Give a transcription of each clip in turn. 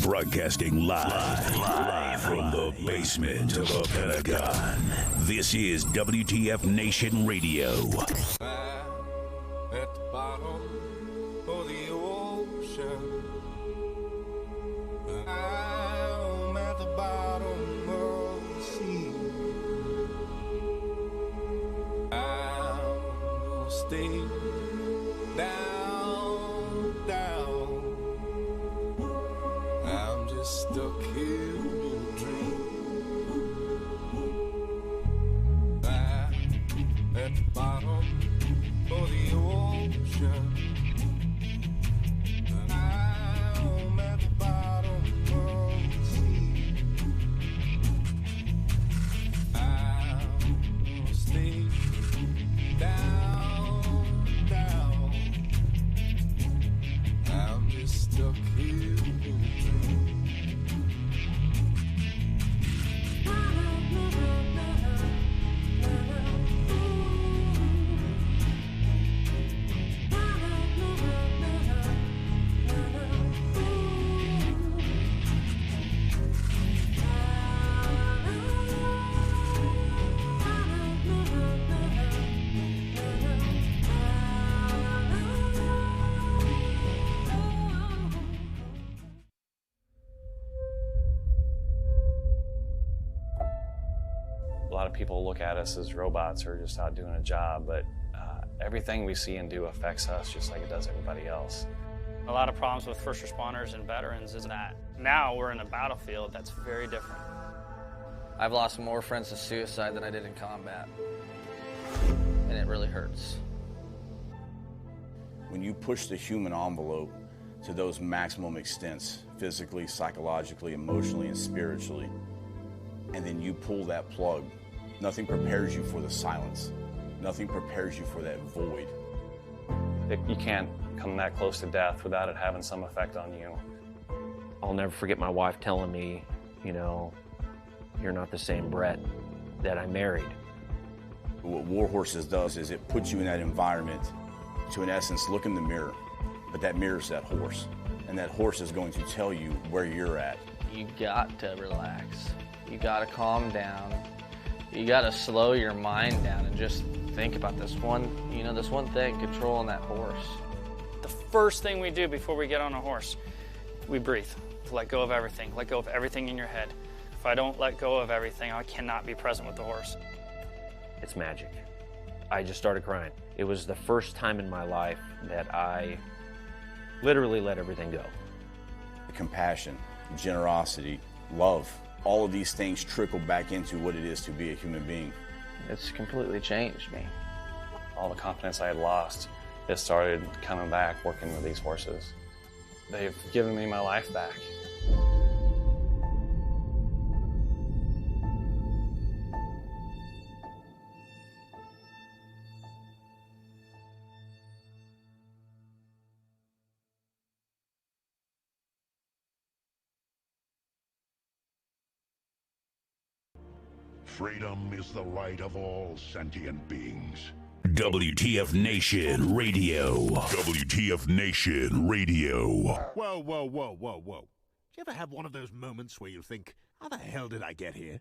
Broadcasting live from the basement of the Pentagon. This is WTF Nation Radio. At the bottom of the ocean, I'm at the bottom of the sea. I'll stay down, down. I'm just stuck here in a dream. At the bottom of the ocean, I'm at the bottom of the sea. I'll stay down, down. I'm just stuck here in a dream. A lot of people look at us as robots or just out doing a job, but everything we see and do affects us just like it does everybody else. A lot of problems with first responders and veterans is that now we're in a battlefield that's very different. I've lost more friends to suicide than I did in combat, and it really hurts. When you push the human envelope to those maximum extents, physically, psychologically, emotionally, and spiritually, and then you pull that plug, nothing prepares you for the silence. Nothing prepares you for that void. You can't come that close to death without it having some effect on you. I'll never forget my wife telling me, you know, you're not the same Brett that I married. What War Horses does is it puts you in that environment to, in essence, look in the mirror. But that mirror's that horse. And that horse is going to tell you where you're at. You got to relax. You got to calm down. You got to slow your mind down and just think about this one thing, controlling that horse. The first thing we do before we get on a horse, we breathe. Let go of everything. Let go of everything in your head. If I don't let go of everything, I cannot be present with the horse. It's magic. I just started crying. It was the first time in my life that I literally let everything go. Compassion, generosity, love, all of these things trickle back into what it is to be a human being. It's completely changed me. All the confidence I had lost, it started coming back working with these horses. They've given me my life back. Freedom is the right of all sentient beings. WTF Nation Radio. WTF Nation Radio. Whoa, whoa, whoa, whoa, whoa. Do you ever have one of those moments where you think, how the hell did I get here?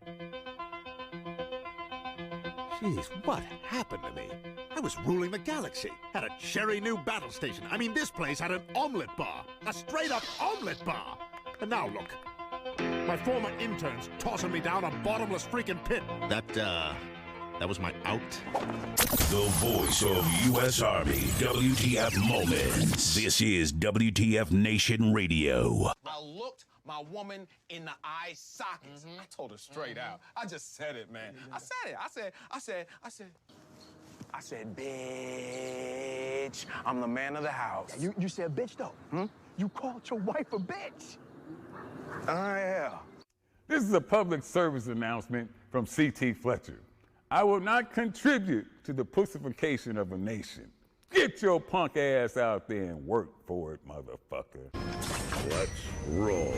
Jeez, what happened to me? I was ruling the galaxy, had a cherry new battle station. I mean, this place had an omelet bar, a straight-up omelet bar. And now look, my former interns tossing me down a bottomless freaking pit. That was my out. The voice of U.S. Army, WTF Moments. This is WTF Nation Radio. I looked my woman in the eye sockets. I told her straight out. I just said it, man. I said it. I said, said, bitch, I'm the man of the house. You said bitch, though. You called your wife a bitch. Yeah. This is a public service announcement from C.T. Fletcher. I will not contribute to the pussification of a nation. Get your punk ass out there and work for it, motherfucker. Let's roll.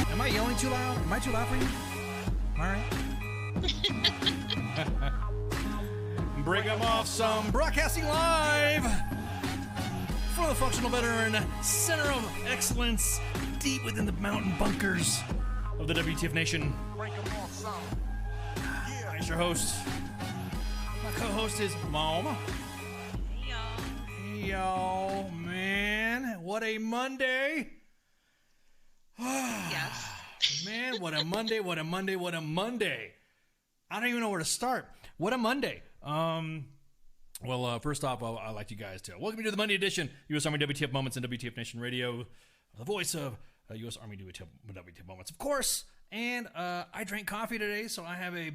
Am I yelling too loud? Am I too loud for you? All right. Bring them off some broadcasting live from the Functional Veteran Center of Excellence deep within the mountain bunkers of the WTF Nation. I'm your host. My co-host is Mom. Hey, y'all. Hey, y'all. Man, what a Monday. Yes. Man, what a Monday, what a Monday, what a Monday. I don't even know where to start. What a Monday. Well, first off, I'd like you guys to welcome you to the Monday edition, U.S. Army WTF Moments and WTF Nation Radio, the voice of U.S. Army WTF Moments, of course. And I drank coffee today, so I have a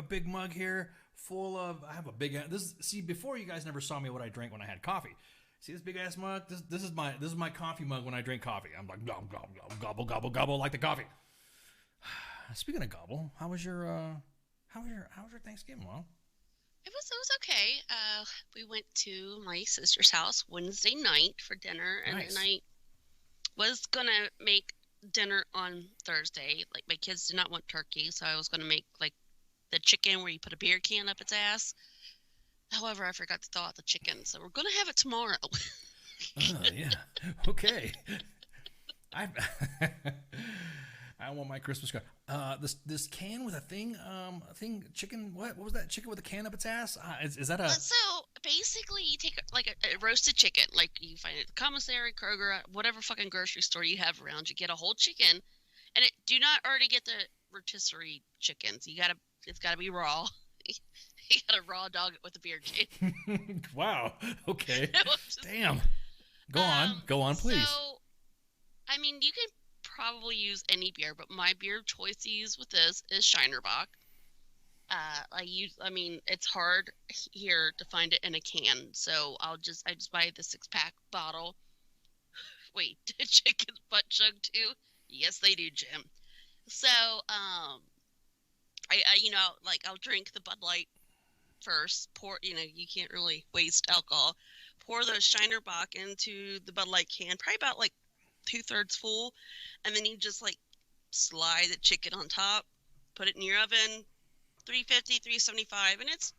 big mug here full of. I have a big. See, before you guys never saw me what I drank when I had coffee. See this big ass mug? This is my coffee mug when I drink coffee. I'm like gobble gobble gobble gobble gobble like the coffee. Speaking of gobble, how was your Thanksgiving, Mom? It was okay. We went to my sister's house Wednesday night for dinner, and Nice. then I was gonna make dinner on Thursday. Like, my kids did not want turkey, so I was gonna make like the chicken where you put a beer can up its ass. However, I forgot to thaw out the chicken, so we're gonna have it tomorrow. Oh, yeah. Okay. I want my Christmas card. This can with a thing chicken. What was that chicken with a can up its ass? Is that a? So basically, you take like a roasted chicken, like you find it at the commissary, Kroger, whatever fucking grocery store you have around. You get a whole chicken, and do not already get the rotisserie chickens. It's gotta be raw. You gotta raw dog it with a beer can. Wow. Okay. Just, Damn. Go on, please. So, I mean, you can probably use any beer, but my beer choice to use with this is Shinerbach. It's hard here to find it in a can, so I just buy the 6-pack bottle. Wait, did chickens butt chug too? Yes, they do, Jim. So, I'll drink the Bud Light first. You can't really waste alcohol. Pour the Shinerbach into the Bud Light can, probably about like 2/3 full, and then you just like slide the chicken on top, put it in your oven, 350, 375, and it's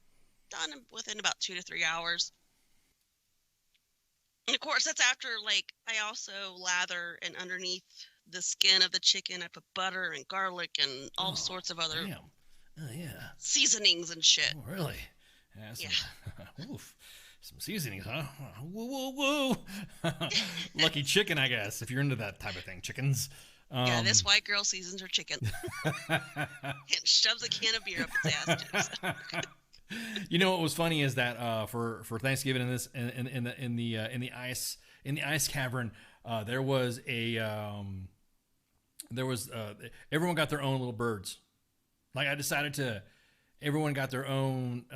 done within about 2 to 3 hours. And of course, that's after I also lather, and underneath the skin of the chicken, I put butter and garlic and all sorts of other seasonings and shit. Oh, really? Yeah. Oof. Some seasonings, huh? Woo, woo, woo. Lucky chicken, I guess, if you're into that type of thing. Chickens. This white girl seasons her chicken. And shoves a can of beer up its ass, too. So. You know what was funny is that for Thanksgiving in the ice cavern, there was everyone got their own little birds. Like, I decided to. Everyone got their own,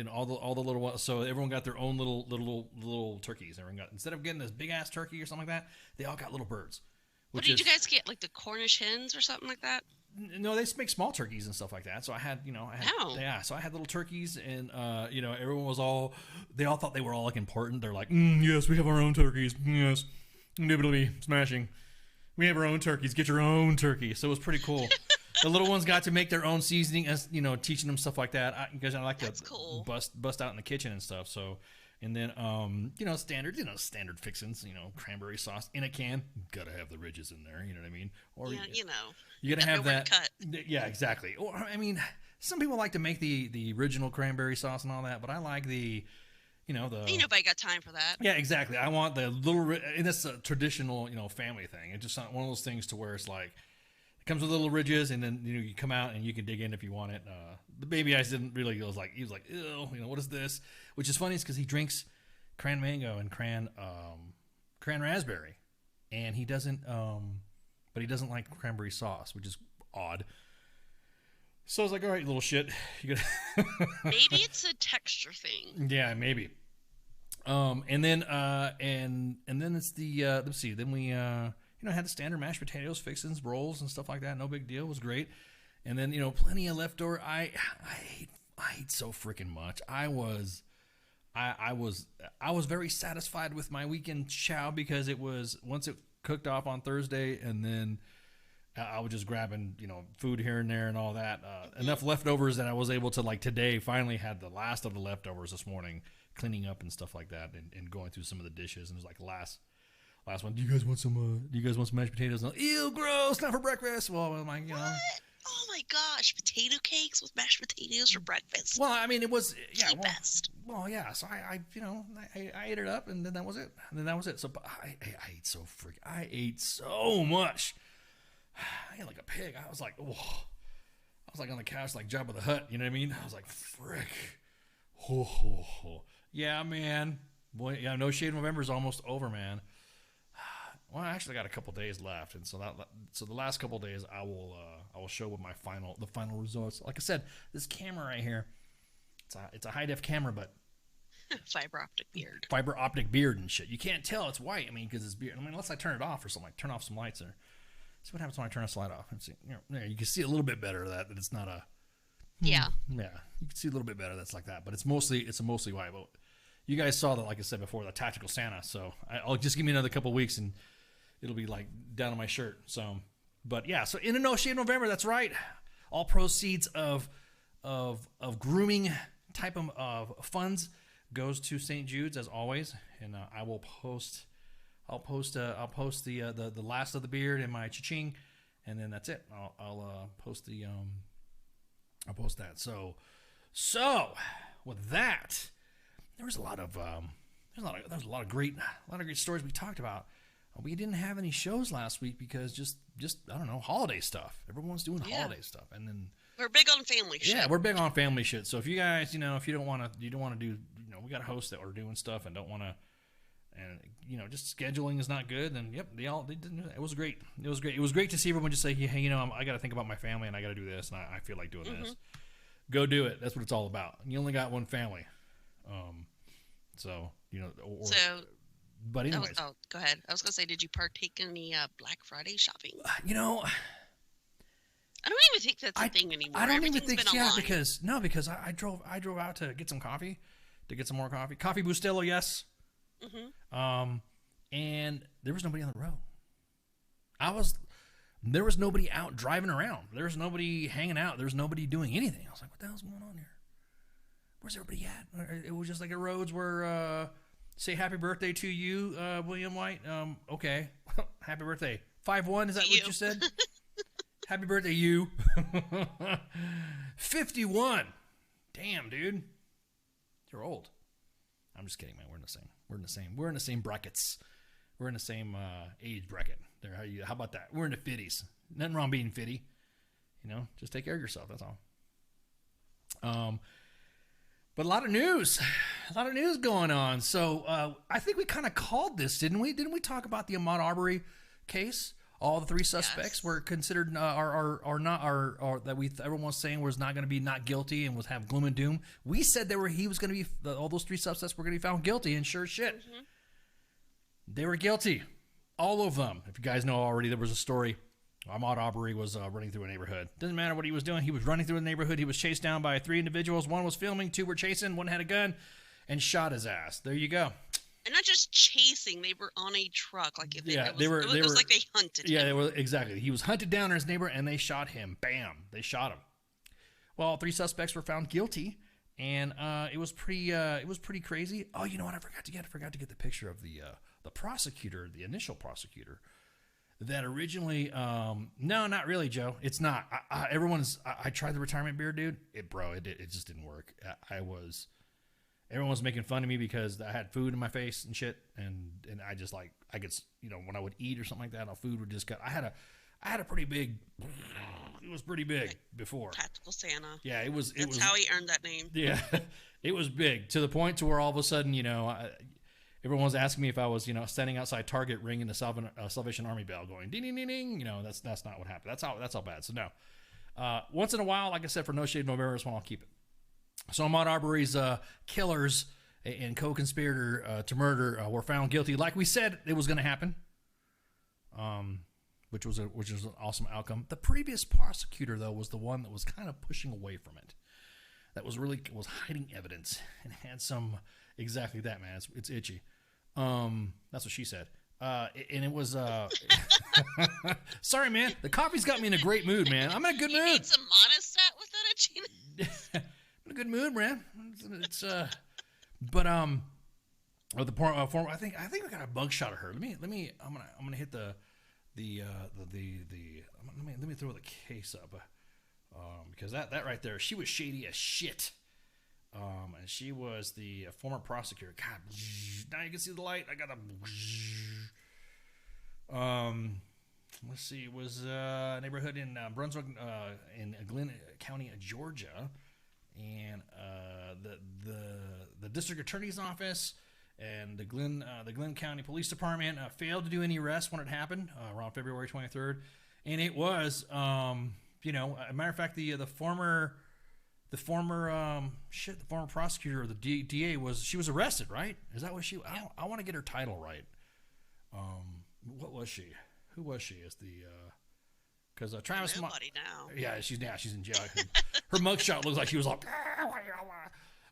all the little ones. So everyone got their own little turkeys. Everyone got, instead of getting this big ass turkey or something like that, they all got little birds. What did you guys get? Like the Cornish hens or something like that? No, they make small turkeys and stuff like that. So I had, so I had little turkeys, and everyone was they all thought they were all like important. They're like, yes, we have our own turkeys. Yes, indubitably smashing. We have our own turkeys. Get your own turkey. So it was pretty cool. The little ones got to make their own seasoning, as teaching them stuff like that. I like to cool. bust out in the kitchen and stuff. So, and then standard fixins, cranberry sauce in a can. Gotta have the ridges in there. You know what I mean? Or you gotta have that. Cut. Yeah, exactly. Or some people like to make the original cranberry sauce and all that, but I like the. Ain't nobody got time for that. Yeah, exactly. I want the little, and that's a traditional, family thing. It's just not one of those things to where it's like. Comes with little ridges, and then you come out and you can dig in if you want it. The baby ice didn't really. He was like, ew, what is this? Which is funny, is because he drinks cran mango and cran cran raspberry, and he doesn't. But he doesn't like cranberry sauce, which is odd. So I was like, all right, little shit. You gotta Maybe it's a texture thing. Yeah, maybe. And then it's the let's see. Then we had the standard mashed potatoes, fixins, rolls, and stuff like that. No big deal. It was great. And then plenty of leftover. I ate so freaking much. I was very satisfied with my weekend chow because it was once it cooked off on Thursday, and then I was just grabbing, food here and there and all that. Enough leftovers that I was able to, like today, finally had the last of the leftovers this morning, cleaning up and stuff like that, and going through some of the dishes. And it was like last one. Do you guys want some? Do you guys want some mashed potatoes? And ew, gross! Not for breakfast. Well, I'm like, What? Oh my gosh! Potato cakes with mashed potatoes for breakfast. Well, I mean, it was the best. Well, yeah. So I ate it up, and then that was it. So I ate so I ate so much. I ate like a pig. I was like, oh. I was like on the couch like Jabba the Hutt. You know what I mean? I was like, frick. Oh. Yeah, man. Boy, yeah. No Shade November is almost over, man. Well, I actually got a couple days left, and so the last couple days I will show what the final results. Like I said, this camera right here, it's a high def camera, but fiber optic beard and shit. You can't tell it's white. I mean, because it's beard. I mean, unless I turn it off or something, like turn off some lights or see what happens when I turn a slide off. And see, you can see a little bit better that it's not a. Yeah. Yeah, you can see a little bit better that's like that, but it's mostly white. But you guys saw that, like I said before, the tactical Santa. So I'll just give me another couple weeks and it'll be like down on my shirt. So, but yeah. So in a No Shave November, that's right. All proceeds of grooming type of funds goes to St. Jude's as always, and I will post. I'll post the last of the beard in my cha-ching, and then that's it. I'll post the I'll post that. So with that, there was a lot of great stories we talked about. We didn't have any shows last week because just I don't know, holiday stuff. Everyone's doing holiday stuff, and then we're big on family shit. Yeah, we're big on family shit. So if you guys, if you don't want to do, we got a host that are doing stuff and don't want to, and just scheduling is not good. Then yep, they didn't. It was great. It was great to see everyone just say, hey, I got to think about my family and I got to do this and I feel like doing this. Go do it. That's what it's all about. You only got one family, so. But anyways, go ahead. I was gonna say, did you partake in any Black Friday shopping? I don't even think that's a thing anymore. I don't even think because I drove out to get some coffee, to get some more coffee. Coffee Bustelo, yes. And there was nobody on the road. There was nobody out driving around. There was nobody hanging out. There was nobody doing anything. I was like, what the hell's going on here? Where's everybody at? It was just like the roads were. Say happy birthday to you, William White. Okay. Happy birthday. 5'1", is that what you said? Happy birthday, you. 51. Damn, dude. You're old. I'm just kidding, man. We're in the same brackets. We're in the same age bracket. There, how about that? We're in the 50s. Nothing wrong being 50. Just take care of yourself, that's all. But a lot of news going on. So I think we kind of called this, didn't we? Didn't we talk about the Ahmaud Arbery case? All the three suspects were considered everyone was saying was not going to be not guilty and was have gloom and doom. We said he was going to be all those three suspects were going to be found guilty, and sure as shit, they were guilty, all of them. If you guys know already, there was a story. Ahmaud Arbery was running through a neighborhood. Doesn't matter what he was doing. He was running through a neighborhood. He was chased down by 3 individuals. 1 was filming, 2 were chasing, 1 had a gun, and shot his ass. There you go. And not just chasing; they were on a truck. Like it was like they hunted him. Yeah, they were exactly. He was hunted down in his neighbor, and they shot him. Bam! They shot him. Well, 3 suspects were found guilty, and it was pretty crazy. Oh, you know what? I forgot to get the picture of the prosecutor, the initial prosecutor. That originally, no, not really, Joe. It's not. I tried the retirement beard, dude. It just didn't work. Everyone was making fun of me because I had food in my face and shit, and I just like I could, when I would eat or something like that, food would just cut. I had a pretty big. It was pretty big before. Tactical Santa. Yeah, it was. That's how he earned that name. Yeah, it was big to the point to where all of a sudden, everyone was asking me if I was, standing outside Target ringing the Salvation Army bell, going ding ding ding ding. That's not what happened. That's all bad. So no. Once in a while, like I said, for No Shade November, this one I'll keep it. So Ahmaud Arbery's killers and co-conspirator to murder were found guilty, like we said it was going to happen. Which was an awesome outcome. The previous prosecutor, though, was the one that was kind of pushing away from it. That was hiding evidence and had some exactly that, man. It's itchy. That's what she said. And it was sorry, man. The coffee's got me in a great mood, man. I'm in a good mood. You need some monostat with it, I'm in a good mood, man. The form. I think we got a bug shot of her. Let me. I'm gonna hit let me throw the case up, because that right there, she was shady as shit. And she was the former prosecutor. God, now you can see the light. I got a. Let's see. It was a neighborhood in Brunswick, in Glenn County, Georgia, and the district attorney's office and the Glenn County Police Department failed to do any arrests when it happened around February 23rd, and it was, a matter of fact, the former prosecutor, or the DA, she was arrested, right? Is that what she? I want to get her title right. What was she? Who was she? As the because Travis. Nobody now. Yeah, she's in jail. Her mugshot looks like she was like.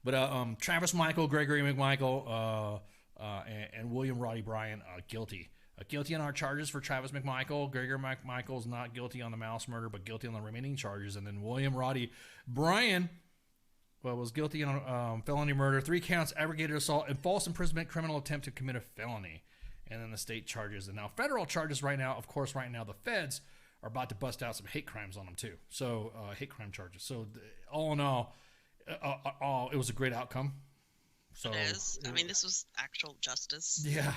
But Travis Michael, Gregory McMichael, and William Roddy Bryan guilty. Guilty on our charges for Travis McMichael. Gregory McMichael's not guilty on the mouse murder, but guilty on the remaining charges. And then William Roddy Bryan was guilty on felony murder, 3 counts, aggravated assault, and false imprisonment, criminal attempt to commit a felony. And then the state charges. And now federal charges right now, of course, the feds are about to bust out some hate crimes on them too. So hate crime charges. So all in all, it was a great outcome. So it is. I mean, this was actual justice. Yeah.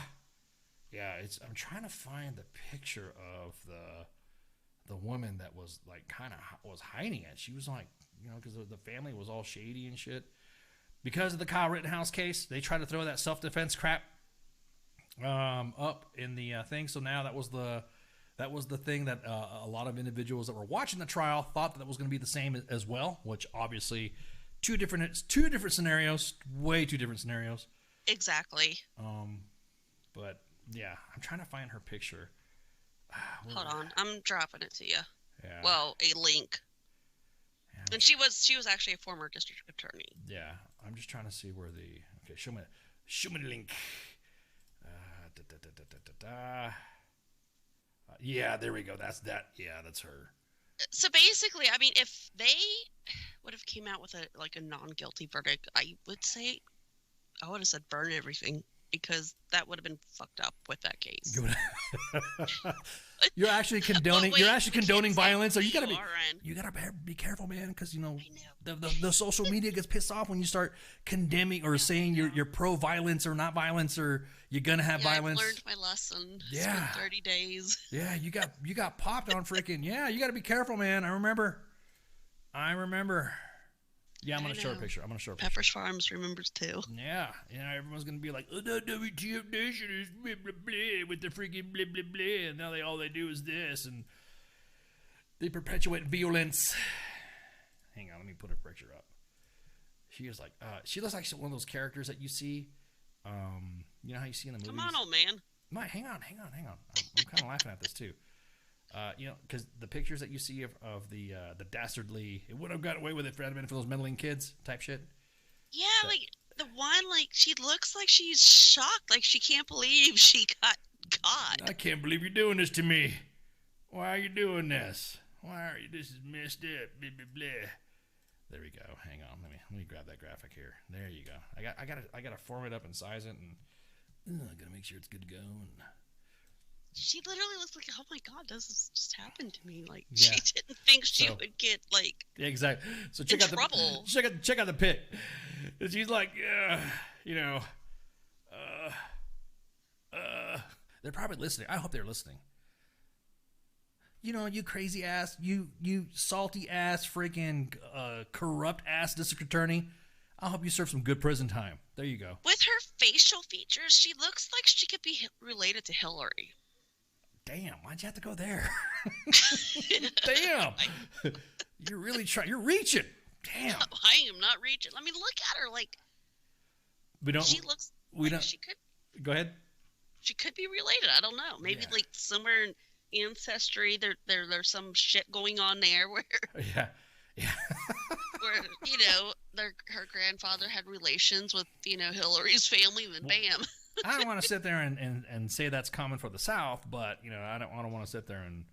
Yeah, I'm trying to find the picture of the woman that was like kind of was hiding it. She was like, because the family was all shady and shit. Because of the Kyle Rittenhouse case, they tried to throw that self-defense crap up in the thing. So now that was the thing that a lot of individuals that were watching the trial thought that was going to be the same as well, which obviously two different scenarios, way two different scenarios. Exactly. But yeah, I'm trying to find her picture. Hold on, I'm dropping it to you. Yeah. Well, a link. Yeah. And she was actually a former district attorney. Yeah, I'm just trying to see where show me the link. Yeah, there we go. That's that. Yeah, that's her. So basically, I mean, if they would have came out with a non-guilty verdict, I would have said burn everything, because that would have been fucked up with that case. You're actually condoning. You're actually condoning violence. So you gotta be careful, man, because the social media gets pissed off when you start condemning or saying you're pro-violence or not violence, or you're gonna have violence. I've learned my lesson. Yeah. It's been 30 days. Yeah, you got popped on freaking. Yeah, you gotta be careful, man. I remember. Yeah, I'm going to show a picture. Pepper's Farms remembers too. Yeah, everyone's going to be like, oh, the WTF Nation is blah, blah, blah, with the freaking blah, blah, blah, and now all they do is this, and they perpetuate violence. Hang on, let me put a picture up. She looks like one of those characters that you see, you know how you see in the movies? Come on, old man. Hang on. I'm kind of laughing at this too. Because the pictures that you see of the dastardly, it would have got away with it if it had been for those meddling kids type shit. Yeah, like the one, she looks like she's shocked, like she can't believe she got caught. I can't believe you're doing this to me. Why are you doing this? Why are you? This is messed up. Blah, blah, blah. There we go. Hang on. Let me grab that graphic here. There you go. I gotta form it up and size it, and I gotta make sure it's good to go. And she literally looks like, oh my god, this just happened to me. Like, yeah. She didn't think she would get yeah, exactly. So check out trouble. Check out the pic. She's like, they're probably listening. I hope they're listening. You crazy ass, you salty ass, freaking corrupt ass district attorney. I'll help you serve some good prison time. There you go. With her facial features, she looks like she could be related to Hillary. Damn, why'd you have to go there? Damn. You're really trying. You're reaching. Damn. No, I am not reaching. I mean, look at her. Like, we don't. She looks. We like don't. She could. Go ahead. She could be related. I don't know. Maybe like somewhere in ancestry, there's some shit going on there where. Yeah. Where her grandfather had relations with Hillary's family, and then bam. I don't want to sit there and say that's common for the South, but I don't want to sit there and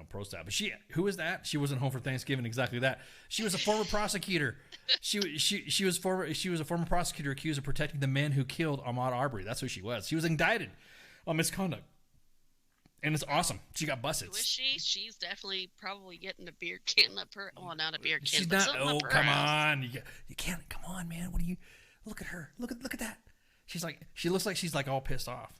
post that. But who is that? She wasn't home for Thanksgiving. Exactly that. She was a former prosecutor. She was a former prosecutor accused of protecting the men who killed Ahmaud Arbery. That's who she was. She was indicted on misconduct. And it's awesome. She got busted. Who is she? She's definitely probably getting a beer can up her. Well, not a beer can. She's but not. Oh, come on! You can't. Come on, man. What do you? Look at her. Look at that. She looks like she's like all pissed off.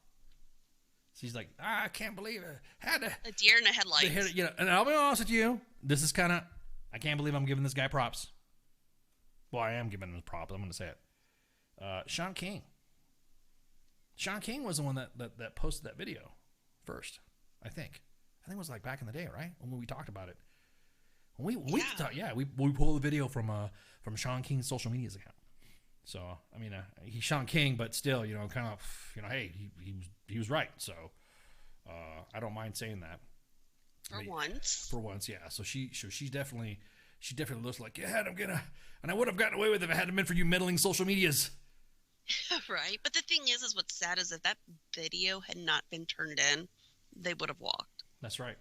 She's like, I can't believe it. Had to. A deer in the headlights. And I'll be honest with you. This is kind of. I can't believe I'm giving this guy props. Well, I am giving him props. I'm going to say it. Sean King. Sean King was the one that posted that video first. I think it was like back in the day, right? When we talked about it. We pulled the video from Sean King's social media account. So I mean, he's Sean King, but still, kind of, hey, he was right. So I don't mind saying that. For once, yeah. So she definitely looks like, yeah, and I would have gotten away with it if it hadn't been for you meddling social medias. Right, but the thing is what's sad is if that video had not been turned in, they would have walked. That's right.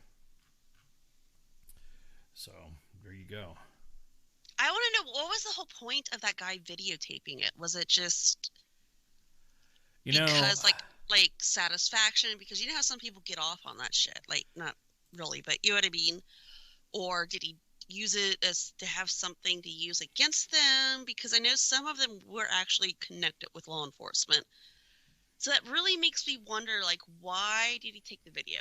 So there you go. I want to know, what was the whole point of that guy videotaping it? Was it just because like satisfaction? Because you know how some people get off on that shit, like not really, but you know what I mean? Or did he use it as to have something to use against them? Because I know some of them were actually connected with law enforcement. So that really makes me wonder, like, why did he take the video?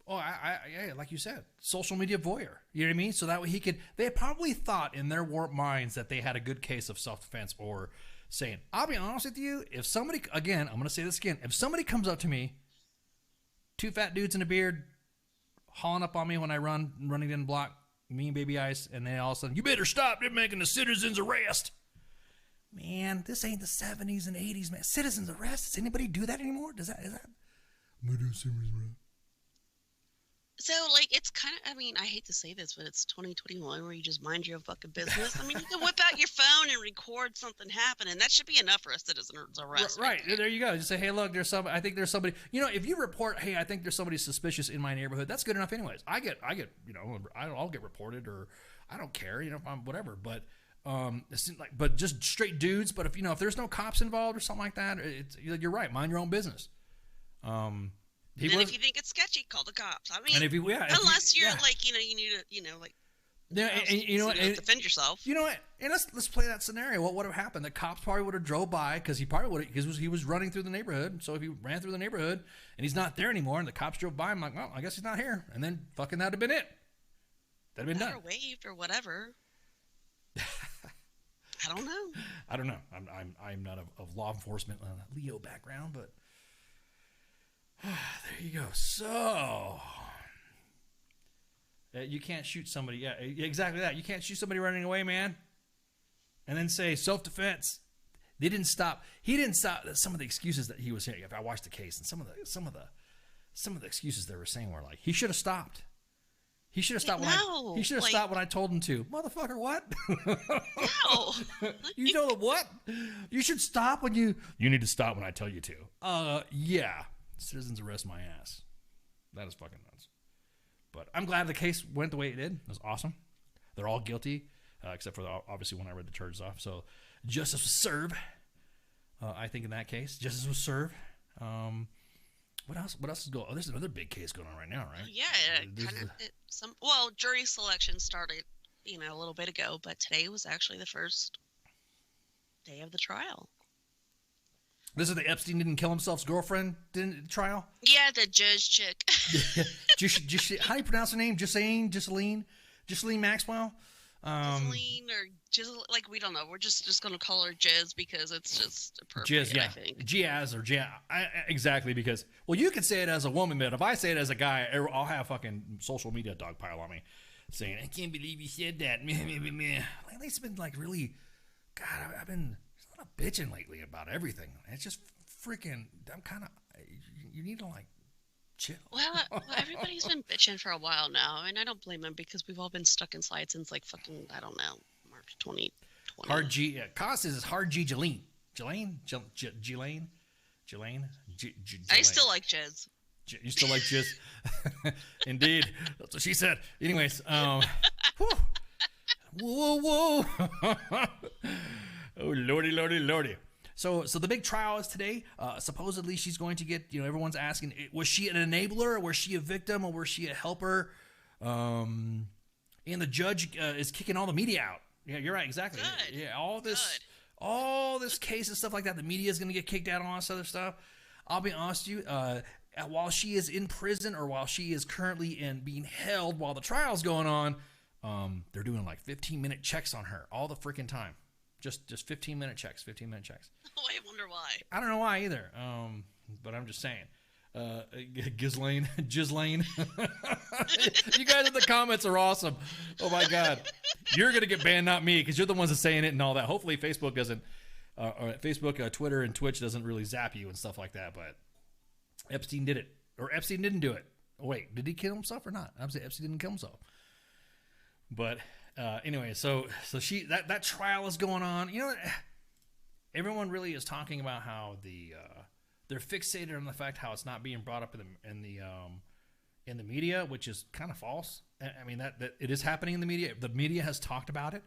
Oh, yeah, like you said, social media voyeur. You know what I mean? So that way they probably thought in their warped minds that they had a good case of self-defense, or saying, I'll be honest with you, if somebody, again, I'm going to say this again, if somebody comes up to me, two fat dudes in a beard, hauling up on me when I running in block, me and Baby Ice, and then all of a sudden, you better stop, they're making a citizen's arrest. Man, this ain't the 70s and 80s, man. Citizen's arrest? Does anybody do that anymore? Is that? So, like, it's kind of, I mean, I hate to say this, but it's 2021 where you just mind your own fucking business. I mean, you can whip out your phone and record something happening. That should be enough for a citezen's arrest. Right. There you go. Just say, hey, look, I think there's somebody, if you report, hey, I think there's somebody suspicious in my neighborhood, that's good enough anyways. I'll get reported, or I don't care, if I'm whatever, but but just straight dudes. But if there's no cops involved or something like that, you're right. Mind your own business. If you think it's sketchy, call the cops. I mean, unless you're like, you need to, like, and defend yourself. You know what? And let's play that scenario. What would have happened? The cops probably would have drove by, because he was running through the neighborhood. So if he ran through the neighborhood and he's not there anymore, and the cops drove by, I'm like, well, I guess he's not here. And then fucking that'd have been it. That'd have been done. Or waved or whatever. I don't know. I'm not of law enforcement Leo background, but there you go. So you can't shoot somebody. Yeah, exactly that. You can't shoot somebody running away, man. And then say self-defense. They didn't stop. He didn't stop. Some of the excuses that he was saying. If I watched the case, and some of the excuses they were saying were like, he should have stopped. He should have stopped stopped when I told him to. Motherfucker, what? No. You told him what? You should stop when you need to stop when I tell you to. Yeah. Citizens arrest my ass. That is fucking nuts. But I'm glad the case went the way it did. It was awesome. They're all guilty, except for obviously when I read the charges off. So justice was served. I think in that case, justice was served. What else is going on? Oh, there's another big case going on right now, right? Yeah, jury selection started, a little bit ago, but today was actually the first day of the trial. This is the Epstein didn't kill himself's girlfriend trial? Yeah, the judge chick. How do you pronounce her name? Ghislaine Maxwell? Ghislaine or Jizzle, like, we don't know. We're just gonna call her Jizz because it's just appropriate. Jizz, yeah. I think. Jazz or Jazz. Exactly, because, well, you can say it as a woman, but if I say it as a guy, I'll have fucking social media dogpile on me saying, I can't believe you said that. Lately, it's been like really, God, I've been a lot of bitching lately about everything. It's just freaking, I'm kind of, you need to like chill. Well, everybody's been bitching for a while now, and I don't blame them because we've all been stuck inside since like fucking, I don't know, March 2020. Hard G, Cost is Hard G Jelaine. Jelaine? I still like Jizz. You still like Jizz? Indeed. That's what she said. Anyways, whew. Whoa. Oh, lordy. So the big trial is today. Supposedly she's going to get, everyone's asking, was she an enabler? Was she a victim? Or was she a helper? And the judge is kicking all the media out. Yeah, you're right. Exactly. Good. Yeah, all this case and stuff like that. The media is going to get kicked out on all this other stuff. I'll be honest with you. While she is in prison or while she is currently being held while the trial's going on, they're doing like 15-minute checks on her all the freaking time. Just 15-minute checks. Oh, I wonder why. I don't know why either. But I'm just saying. Ghislaine. You guys in the comments are awesome. Oh my God. You're going to get banned, not me, because you're the ones that saying it and all that. Hopefully Facebook doesn't, Twitter and Twitch doesn't really zap you and stuff like that. But Epstein did it. Or Epstein didn't do it. Wait, did he kill himself or not? I'm saying Epstein didn't kill himself. But anyway, so she that trial is going on. Everyone really is talking about how they're fixated on the fact how it's not being brought up in the media, which is kind of false. I mean that it is happening in the media. The media has talked about it.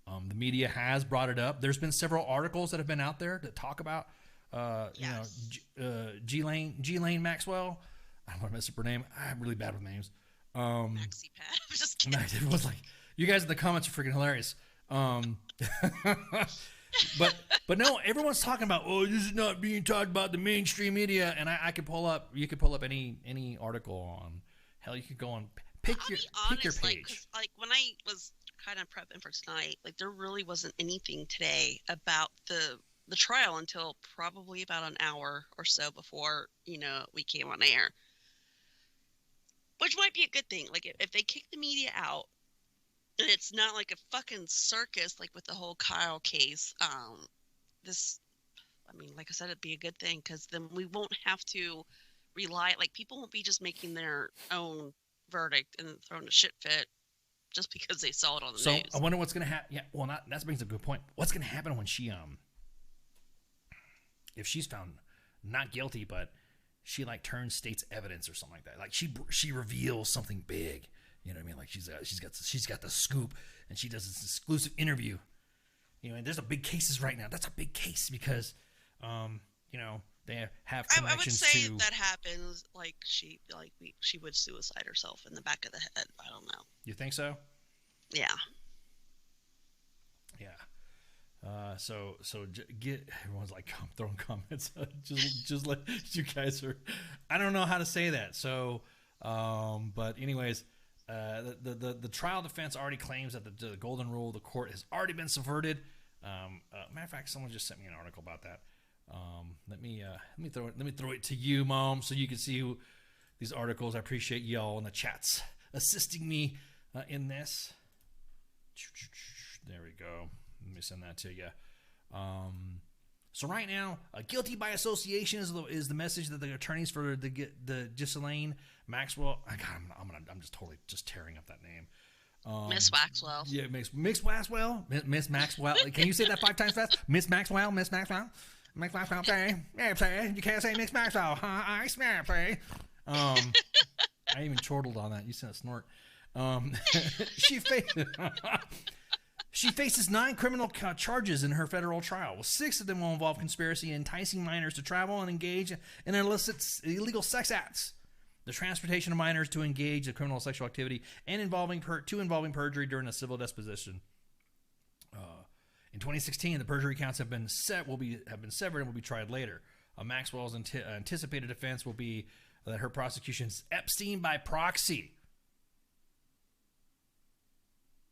The media has brought it up. There's been several articles that have been out there that talk about Ghislaine Maxwell. I don't want to mess up her name. I'm really bad with names. Maxi Pad. I'm just kidding. It was like, you guys in the comments are freaking hilarious. But no, everyone's talking about, this is not being talked about the mainstream media. And you could pull up any article on, hell, you could go on, pick your page. Like when I was kind of prepping for tonight, like there really wasn't anything today about the trial until probably about an hour or so before, we came on air. Which might be a good thing. Like if they kick the media out and it's not like a fucking circus, like with the whole Kyle case, like I said, it'd be a good thing because then we won't have to rely, like people won't be just making their own verdict and throwing a shit fit just because they saw it on the news. So I wonder what's going to happen. Yeah, well, that brings up a good point. What's going to happen when she, if she's found not guilty, but she like turns state's evidence or something like that. Like she reveals something big. You know what I mean? Like she's got the scoop and she does this exclusive interview. And there's a big cases right now. That's a big case because, they have connections to. I would say if that happens, like she would suicide herself in the back of the head. I don't know. You think so? Yeah. Yeah. So get everyone's like throwing comments. just like you guys are. I don't know how to say that. So, but anyways, the trial defense already claims that the golden rule of the court has already been subverted. Matter of fact, someone just sent me an article about that. Let me throw it to you, Mom, so you can see these articles. I appreciate y'all in the chats assisting me in this. There we go. Let me send that to you. So right now, guilty by association is the message that the attorneys for the Ghislaine Maxwell. I'm just totally tearing up that name. Miss Maxwell. Yeah, Miss Maxwell. Miss Maxwell. Can you say that 5 times fast? Miss Maxwell. Miss Maxwell. Miss Maxwell. Say. You can't say Miss Maxwell. I swear. Say. I even chortled on that. You sent a snort. She faces 9 criminal charges in her federal trial. 6 of them will involve conspiracy, enticing minors to travel and engage in illegal sex acts, the transportation of minors to engage in criminal sexual activity, and involving perjury during a civil disposition. In 2016, the perjury counts have been severed and will be tried later. Maxwell's anticipated defense will be that her prosecution is Epstein by proxy.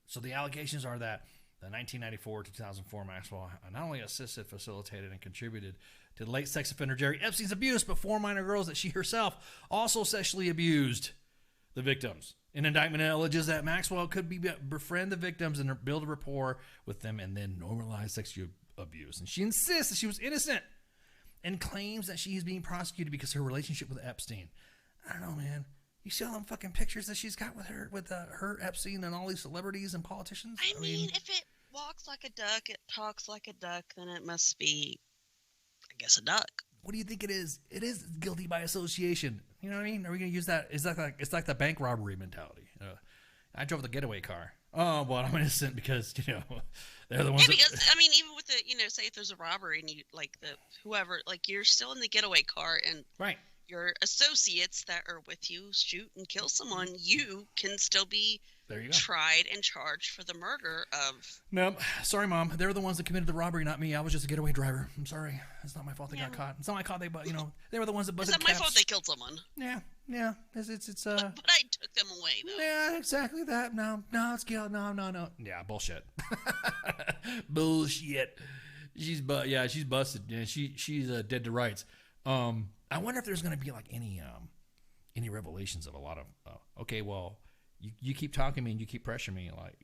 So the allegations are that the 1994 to 2004 Maxwell not only assisted, facilitated, and contributed to the late sex offender Jerry Epstein's abuse, but 4 minor girls that she herself also sexually abused the victims. An indictment alleges that Maxwell could befriend the victims and build a rapport with them and then normalize sexual abuse. And she insists that she was innocent and claims that she is being prosecuted because of her relationship with Epstein. I don't know, man. You see all them fucking pictures that she's got with her Epstein and all these celebrities and politicians? I mean, if it walks like a duck, it talks like a duck, then it must be, I guess, a duck. What do you think it is? It is guilty by association. You know what I mean? Are we going to use that? It's like the bank robbery mentality. I drove the getaway car. Oh, well, I'm innocent because, they're the ones. Yeah, because, I mean, even with the, say if there's a robbery and you, like, whoever, like, you're still in the getaway car and right. Your associates that are with you shoot and kill someone, you can still be tried and charged for the murder of... No, sorry, Mom. They're the ones that committed the robbery, not me. I was just a getaway driver. I'm sorry. It's not my fault they got caught. It's not my fault they were the ones that busted caps. It's not my fault they killed someone. Yeah. It's But I took them away, though. Yeah, exactly that. No, it's guilt. No. Yeah, bullshit. Bullshit. She's busted. Yeah, she's dead to rights. I wonder if there's going to be like any revelations of a lot of okay, well, you keep talking to me and you keep pressuring me, like,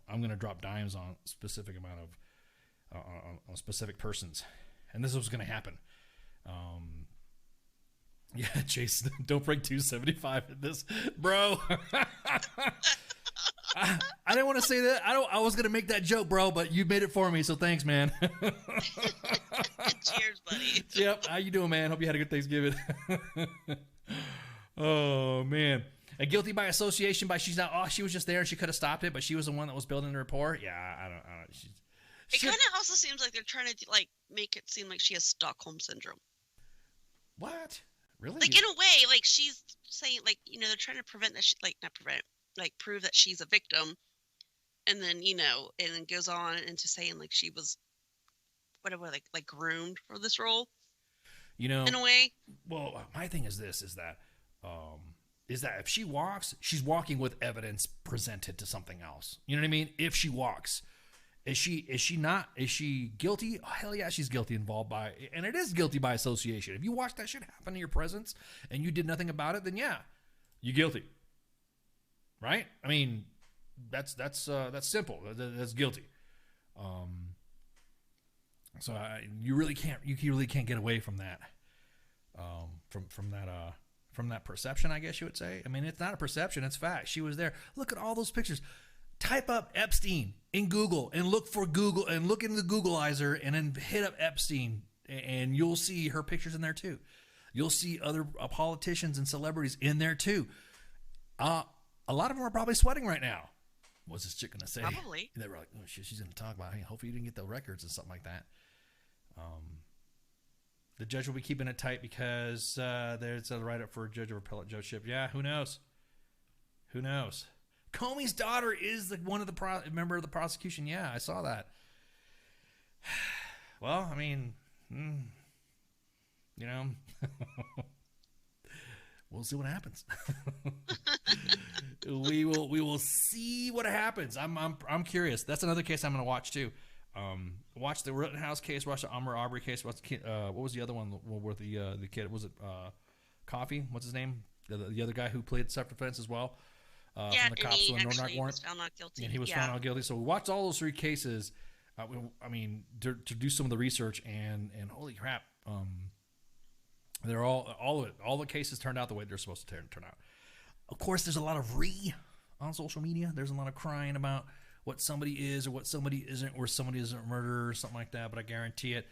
I'm going to drop dimes on specific amount of on specific persons, and this is what's going to happen. Yeah, Chase, don't break 275 at this, bro. I didn't want to say that. I was going to make that joke, bro, but you made it for me, so thanks, man. Cheers, buddy. Yep. How you doing, man? Hope you had a good Thanksgiving. Oh, man. A guilty by association by she's not. Oh, she was just there and she could have stopped it, but she was the one that was building the rapport. Yeah, I don't. It kind of also seems like they're trying to make it seem like she has Stockholm syndrome. What? Really? Like in a way, like she's saying, like they're trying to prevent that. Not prevent. Like prove that she's a victim, and then and then goes on into saying like she was, whatever, like groomed for this role. In a way. Well, my thing is this: is that if she walks, she's walking with evidence presented to something else. You know what I mean? If she walks, is she not? Is she guilty? Oh, hell yeah, she's guilty, involved by, and it is guilty by association. If you watch that shit happen in your presence and you did nothing about it, then yeah, you're guilty. Right? I mean, that's simple. That's guilty. So you really can't get away from that. From that perception, I guess you would say. I mean, it's not a perception; it's fact. She was there. Look at all those pictures. Type up Epstein in Google and look in the Googleizer and then hit up Epstein, and you'll see her pictures in there too. You'll see other politicians and celebrities in there too. A lot of them are probably sweating right now. What's this chick going to say? Probably. They were like, oh, shit, she's going to talk about, hey, hopefully you didn't get the records and something like that. The judge will be keeping it tight because there's a write-up for a judge or appellate judgeship. Yeah, who knows? Who knows? Comey's daughter is member of the prosecution. Yeah, I saw that. Well, I mean, we'll see what happens. We will see what happens. I'm curious. That's another case I'm going to watch too. Watch the Rittenhouse case. Watch the Ahmaud Arbery case. Watch what was the other one where the kid was it Coffee? What's his name? The other guy who played self-defense as well. From the cops on Nordock warrant. Was found not guilty. And he was found not guilty. So we watched all those 3 cases. I mean, to do some of the research and holy crap, they're all of it. All the cases turned out the way they're supposed to turn out. Of course, there's a lot of on social media. There's a lot of crying about what somebody is or what somebody isn't, or somebody isn't a murderer or something like that. But I guarantee it,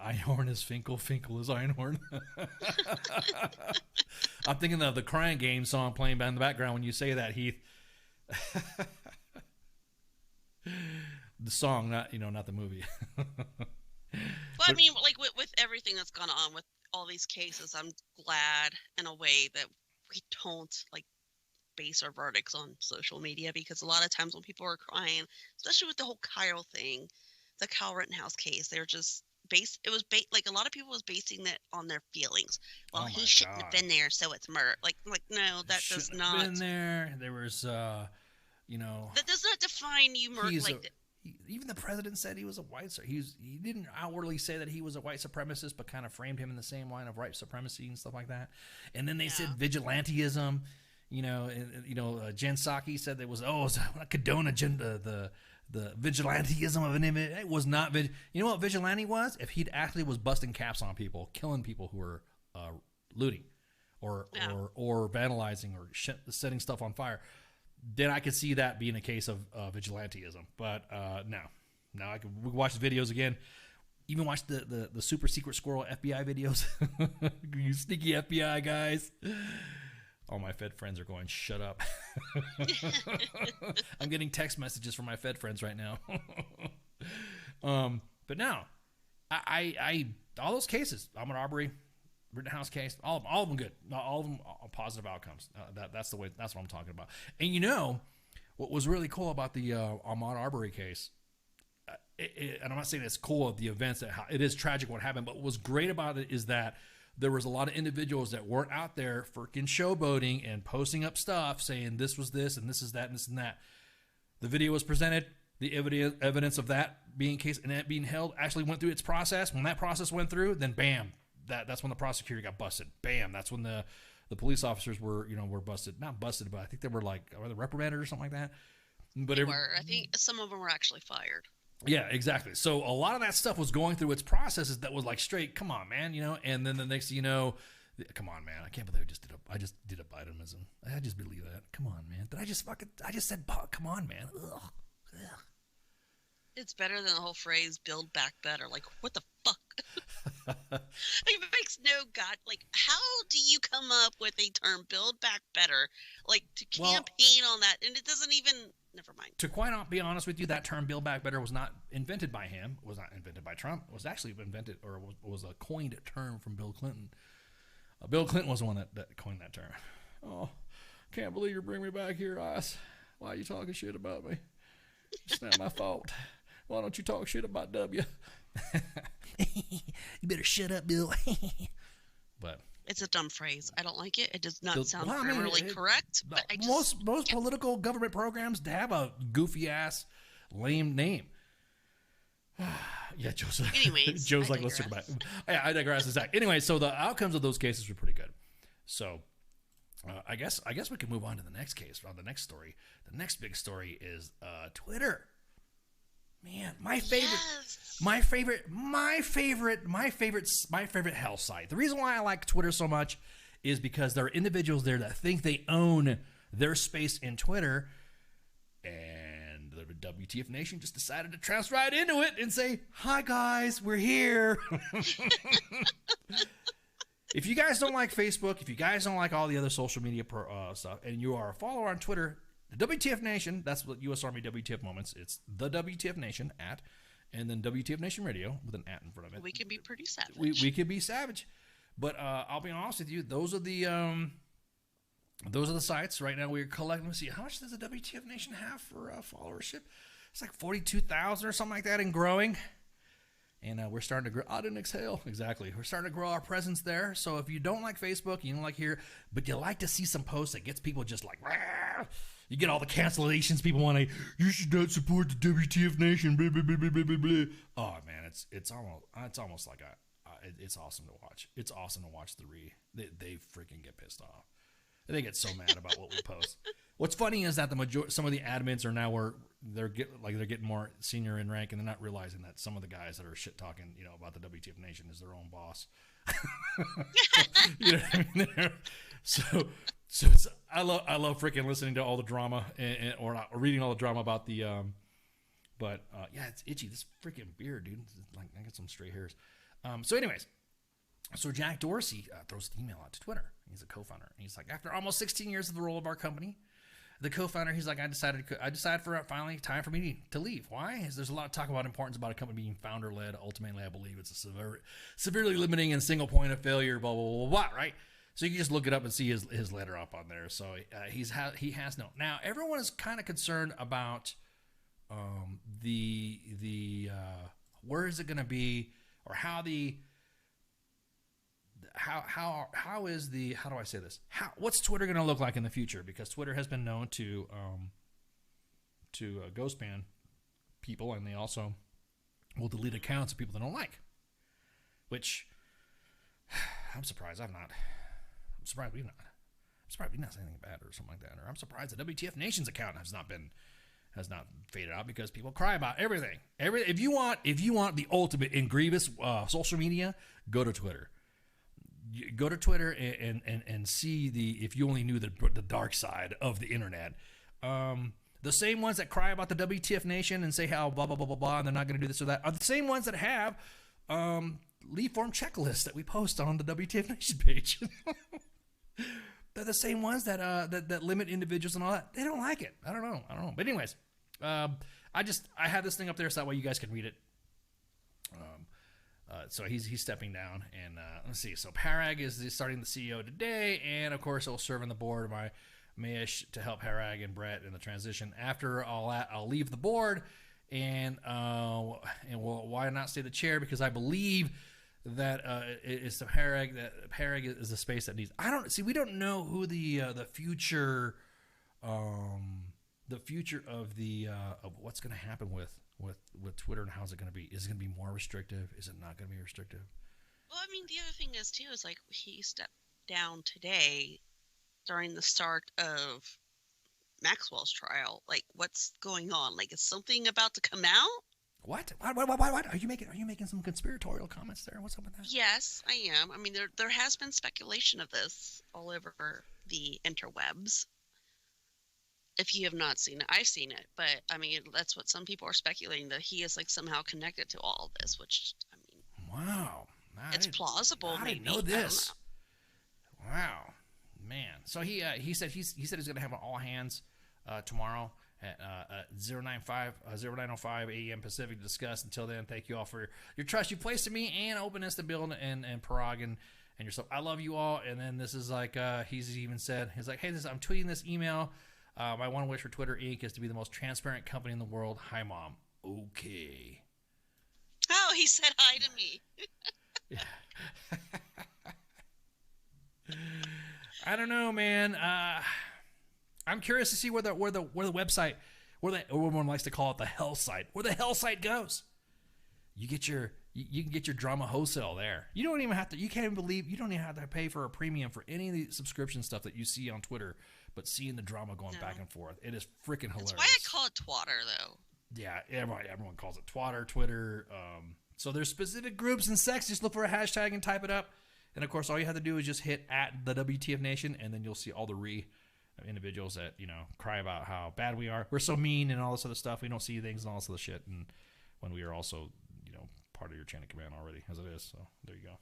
Einhorn is Finkel, Finkel is Einhorn. I'm thinking of the Crying Game song playing in the background when you say that, Heath. The song, not the movie. Well, I mean, like with everything that's gone on with all these cases, I'm glad in a way that we don't base our verdicts on social media, because a lot of times when people are crying, especially with the whole Kyle thing, the Kyle Rittenhouse case, they're just like a lot of people was basing that on their feelings. Well, he shouldn't have been there, so it's murder. Like no, that does not been there. There was you know, that does not define you. Even the president said he was a white. He didn't outwardly say that he was a white supremacist, but kind of framed him in the same line of white supremacy and stuff like that. And then they said vigilanteism. Jen Psaki said there was not condone the vigilanteism of an image. It was not. You know what vigilante was? If he actually was busting caps on people, killing people who were looting, or vandalizing, or setting stuff on fire, then I could see that being a case of vigilanteism. But no, we can watch the videos again. Even watch the super secret squirrel FBI videos. You sneaky FBI guys. All my Fed friends are going, shut up. I'm getting text messages from my Fed friends right now. But no, I all those cases, armed robbery, Rittenhouse case, all of them good. All of them are positive outcomes. That's what I'm talking about. And you know, what was really cool about the Ahmaud Arbery case, and I'm not saying it's cool of the events, that it is tragic what happened, but what was great about it is that there was a lot of individuals that weren't out there freaking showboating and posting up stuff saying this was this and this is that and this and that. The video was presented. The evidence of that being case and that being held actually went through its process. When that process went through, then bam, that's when the prosecutor got busted. Bam, that's when the police officers were busted. Not busted, but I think they were reprimanded or something like that. But I think some of them were actually fired. Yeah, exactly. So a lot of that stuff was going through its processes that was like straight, come on, man, and then the next thing you know, come on, man, I can't believe I just did a Bidenism. I just believe that. Come on, man. I just said, come on, man. Ugh. It's better than the whole phrase "build back better." Like, what the fuck? It makes no god. Like, how do you come up with a term "build back better"? Like, to campaign on that, and it doesn't even. Never mind. To quite be honest with you, that term "build back better" was not invented by him. Was not invented by Trump. It was actually invented, or was a coined term from Bill Clinton. Bill Clinton was the one that coined that term. Oh, can't believe you're bringing me back here, Ice. Why are you talking shit about me? It's not my fault. Why don't you talk shit about W? You better shut up, Bill. But it's a dumb phrase. I don't like it. It does not sound grammatically correct. But most political government programs have a goofy ass, lame name. Yeah, Joe's. Anyways, Joe's like, let's talk about it. Yeah, I digress. Exactly. Anyway, so the outcomes of those cases were pretty good. So I guess we can move on to the next case, on the next story. The next big story is Twitter. Man, my favorite hell site. The reason why I like Twitter so much is because there are individuals there that think they own their space in Twitter, and the WTF Nation just decided to trounce right into it and say, "Hi guys, we're here." If you guys don't like Facebook, if you guys don't like all the other social media stuff, and you are a follower on Twitter, the WTF Nation, that's what U.S. Army WTF Moments. It's the WTF Nation and then WTF Nation Radio with an @ in front of it. We can be pretty savage. We can be savage, but I'll be honest with you. Those are the sites right now. We're collecting. Let's see, how much does the WTF Nation have for followership? It's like 42,000 or something like that, and growing. And we're starting to grow. I didn't exhale. Exactly. We're starting to grow our presence there. So if you don't like Facebook, you don't like here, but you like to see some posts that gets people just like, rah! You get all the cancellations. People want to, you should not support the WTF Nation. Blah, blah, blah, blah, blah, blah. Oh man, it's almost like it's awesome to watch. It's awesome to watch they freaking get pissed off. They get so mad about what we post. What's funny is that some of the admins are now they're getting more senior in rank, and they're not realizing that some of the guys that are shit talking, about the WTF Nation is their own boss. You know what I mean? So I love freaking listening to all the drama or reading all the drama about the but yeah, it's itchy. This freaking beard, dude. Like, I got some stray hairs. So anyways, so Jack Dorsey throws an email out to Twitter. He's a co-founder. He's like, after almost 16 years of the role of our company, the co-founder, he's like, I decided for finally time for me to leave. Why? There's a lot of talk about importance about a company being founder-led. Ultimately, I believe it's a severely limiting and single point of failure, blah, blah, blah, blah, right? So you can just look it up and see his letter up on there. So he has no. Now, everyone is kind of concerned about the where is it going to be, or how do I say this? What's Twitter going to look like in the future? Because Twitter has been known to ghost ban people, and they also will delete accounts of people they don't like. Which I'm surprised we've not said anything bad or something like that. Or I'm surprised the WTF Nation's account has not faded out, because people cry about everything. If you want the ultimate in grievous social media, go to Twitter. Go to Twitter and see if you only knew the dark side of the internet. The same ones that cry about the WTF Nation and say how blah blah blah blah blah and they're not going to do this or that are the same ones that have lead form checklists that we post on the WTF Nation page. They're the same ones that limit individuals and all that. They don't like it. I don't know. But anyways, I have this thing up there so that way you guys can read it. So he's stepping down, and let's see. So Parag is starting the CEO today, and of course he'll serve on the board of my Mayish to help Parag and Brett in the transition. After all that, I'll leave the board, and why not stay the chair? Because I believe that it's the Parag. That Parag is a space that needs. We don't know who the future of what's going to happen with Twitter and how's it going to be. Is it going to be more restrictive? Is it not going to be restrictive? Well, I mean, the other thing is too is like he stepped down today during the start of Maxwell's trial. Like, what's going on? Like, is something about to come out? What? Are you making some conspiratorial comments there? What's up with that? Yes, I am. I mean, there has been speculation of this all over the interwebs. If you have not seen it, I've seen it, but I mean, that's what some people are speculating, that he is like somehow connected to all of this, which, I mean, wow, it's plausible. I didn't know this. Wow, man. So he said he's going to have an all hands tomorrow at 09:05 a.m. Pacific to discuss. Until then, thank you all for your trust you placed in me and openness to build and Parag and yourself. I love you all. And then this is like he's even said, he's like, hey, I'm tweeting this email. My one wish for Twitter Inc. is to be the most transparent company in the world. Hi, Mom. Okay. Oh, he said hi to me. I don't know, man. I'm curious to see where the website, or everyone likes to call it the hell site, where the hell site goes. You can get your drama wholesale there. You don't even have to. You can't even believe you don't even have to pay for a premium for any of the subscription stuff that you see on Twitter. But seeing the drama going back and forth, it is freaking hilarious. That's why I call it twatter, though. Yeah, everyone calls it twatter, Twitter. So there's specific groups and sects. Just look for a hashtag and type it up. And of course, all you have to do is just hit at the WTF Nation, and then you'll see all the individuals that cry about how bad we are. We're so mean and all this other stuff. We don't see things and all this other shit. And when we are also part of your chain of command already, as it is. So there you go.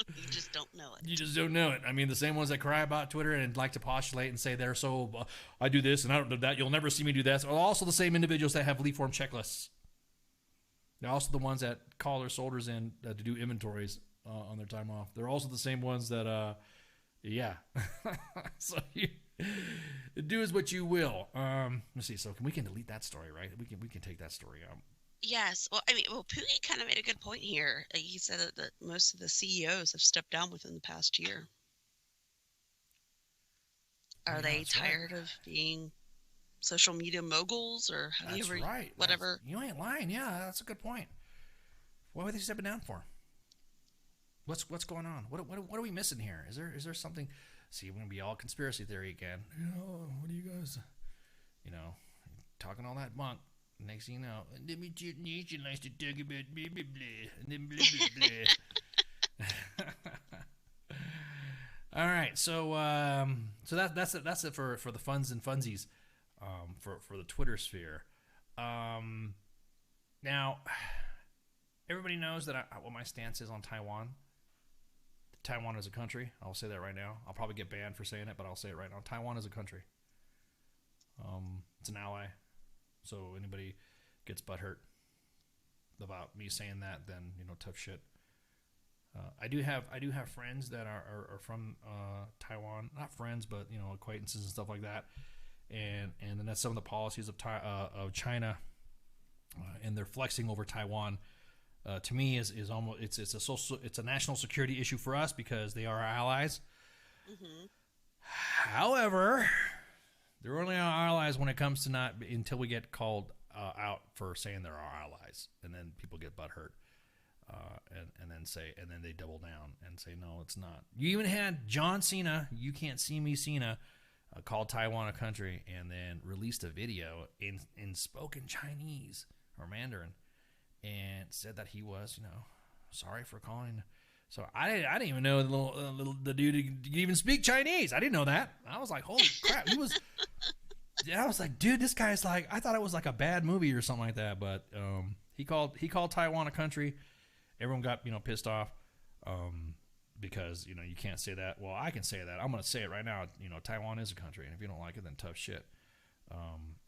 You just don't know it. You just don't know it. I mean, the same ones that cry about Twitter and like to postulate and say they're so, I do this and I don't do that. You'll never see me do that. Are also the same individuals that have lead form checklists. They're also the ones that call their soldiers in to do inventories on their time off. They're also the same ones that, yeah. So you do as what you will. Let's see. So we can delete that story, right? We can take that story out. Yes. Well, I mean, Pooey kind of made a good point here. He said that most of the CEOs have stepped down within the past year. Are they tired of being social media moguls, or have that's you ever, right. whatever? You ain't lying. Yeah, that's a good point. What were they stepping down for? What's going on? What are we missing here? Is there something? See, we're gonna be all conspiracy theory again. What are you guys? Talking all that bunk. Next thing you know, WTF Nation likes to talk about blah, blah, blah, and then blah, blah, blah. All right, so that's it for the funds and funsies, for the Twitter sphere. Now, everybody knows that what my stance is on Taiwan. Taiwan is a country. I'll say that right now. I'll probably get banned for saying it, but I'll say it right now. Taiwan is a country. It's an ally. So anybody gets butthurt about me saying that, then tough shit. I do have friends that are from Taiwan, not friends, but acquaintances and stuff like that. And then that's some of the policies of China, and they're flexing over Taiwan. To me, is almost it's a national security issue for us because they are our allies. Mm-hmm. However, They're only our allies when it comes to not until we get called out for saying they're our allies, and then people get butthurt, and then they double down and say no, it's not. You even had John Cena, you can't see me Cena, called Taiwan a country, and then released a video in spoken Chinese or Mandarin, and said that he was, sorry for calling. So I didn't even know the dude could even speak Chinese. I didn't know that. I was like, holy crap, he was. Yeah, I was like, dude, this guy's like, I thought it was like a bad movie or something like that. But he called Taiwan a country. Everyone got pissed off because you can't say that. Well, I can say that. I'm gonna say it right now. Taiwan is a country, and if you don't like it, then tough shit.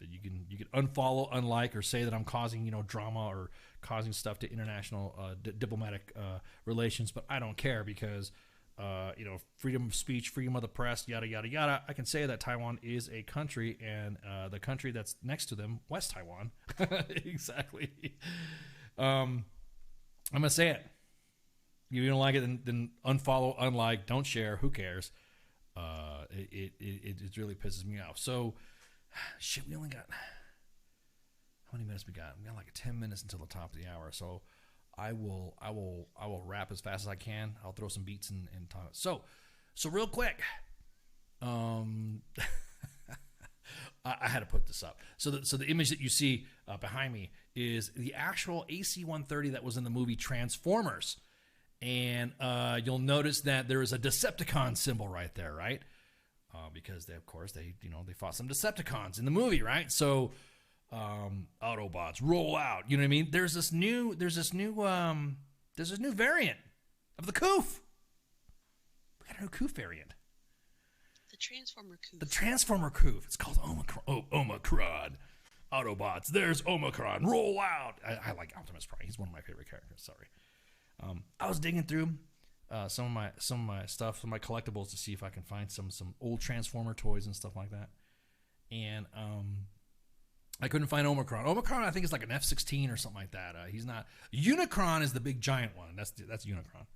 That you can unfollow, unlike, or say that I'm causing drama or causing stuff to international diplomatic relations, but I don't care because freedom of speech, freedom of the press, yada yada yada. I can say that Taiwan is a country, and the country that's next to them, West Taiwan, exactly. I'm gonna say it. If you don't like it, then unfollow, unlike, don't share. Who cares? It really pisses me off. So. Shit, we only got, how many minutes we got? We got like 10 minutes until the top of the hour. So I will wrap as fast as I can. I'll throw some beats and talk. So real quick, I had to put this up. So the image that you see behind me is the actual AC-130 that was in the movie Transformers. And you'll notice that there is a Decepticon symbol right there, right? Because they fought some Decepticons in the movie, right? So, Autobots roll out. You know what I mean? There's this new variant of the Coof. We got a new Coof variant. The Transformer Coof. The Transformer Coof. It's called Omicron. Autobots. There's Omicron. Roll out. I like Optimus Prime. He's one of my favorite characters. Sorry. I was digging through some of my stuff, some of my collectibles, to see if I can find some old Transformer toys and stuff like that. And I couldn't find Omicron. Omicron, I think, is like an F-16 or something like that. He's not. Unicron is the big giant one. That's Unicron.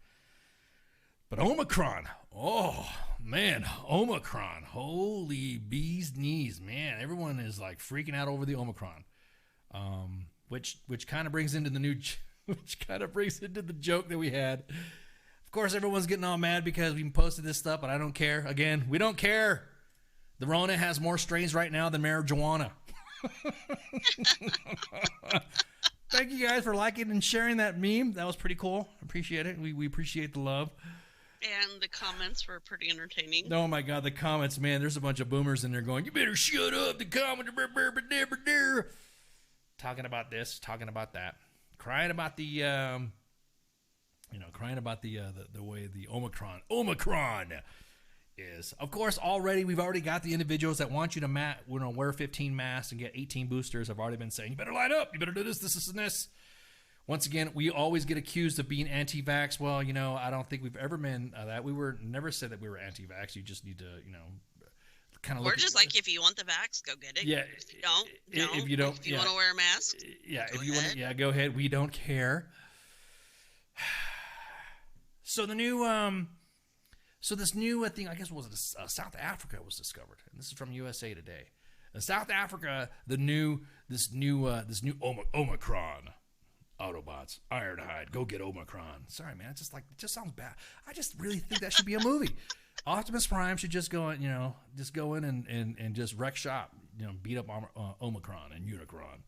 But Omicron, oh man, Omicron, holy bee's knees, man! Everyone is like freaking out over the Omicron, which kind of brings into the joke that we had. Of course, everyone's getting all mad because we posted this stuff, but I don't care. Again, we don't care. The Rona has more strains right now than marijuana. Thank you guys for liking and sharing that meme. That was pretty cool. Appreciate it. We appreciate the love. And the comments were pretty entertaining. Oh my God, the comments, man. There's a bunch of boomers in there going, "You better shut up." The comment, talking about this, talking about that, crying about the the way the Omicron is. Of course, we've already got the individuals that want you to wear 15 masks and get 18 boosters. Have already been saying, you better line up, you better do this, and this. Once again, we always get accused of being anti-vax. Well, I don't think we've ever been that. We were never said that we were anti-vax. You just need to, kind of. We're just like, if you want the vax, go get it. Yeah. If you don't, if you don't, if you want to wear a mask, if you want, go ahead. We don't care. So the new, this new thing, I guess, was South Africa was discovered, and this is from USA Today. In South Africa, this new Omicron. Autobots, Ironhide, go get Omicron. Sorry, man, it just sounds bad. I just really think that should be a movie. Optimus Prime should just go in, and just wreck shop, beat up Omicron and Unicron.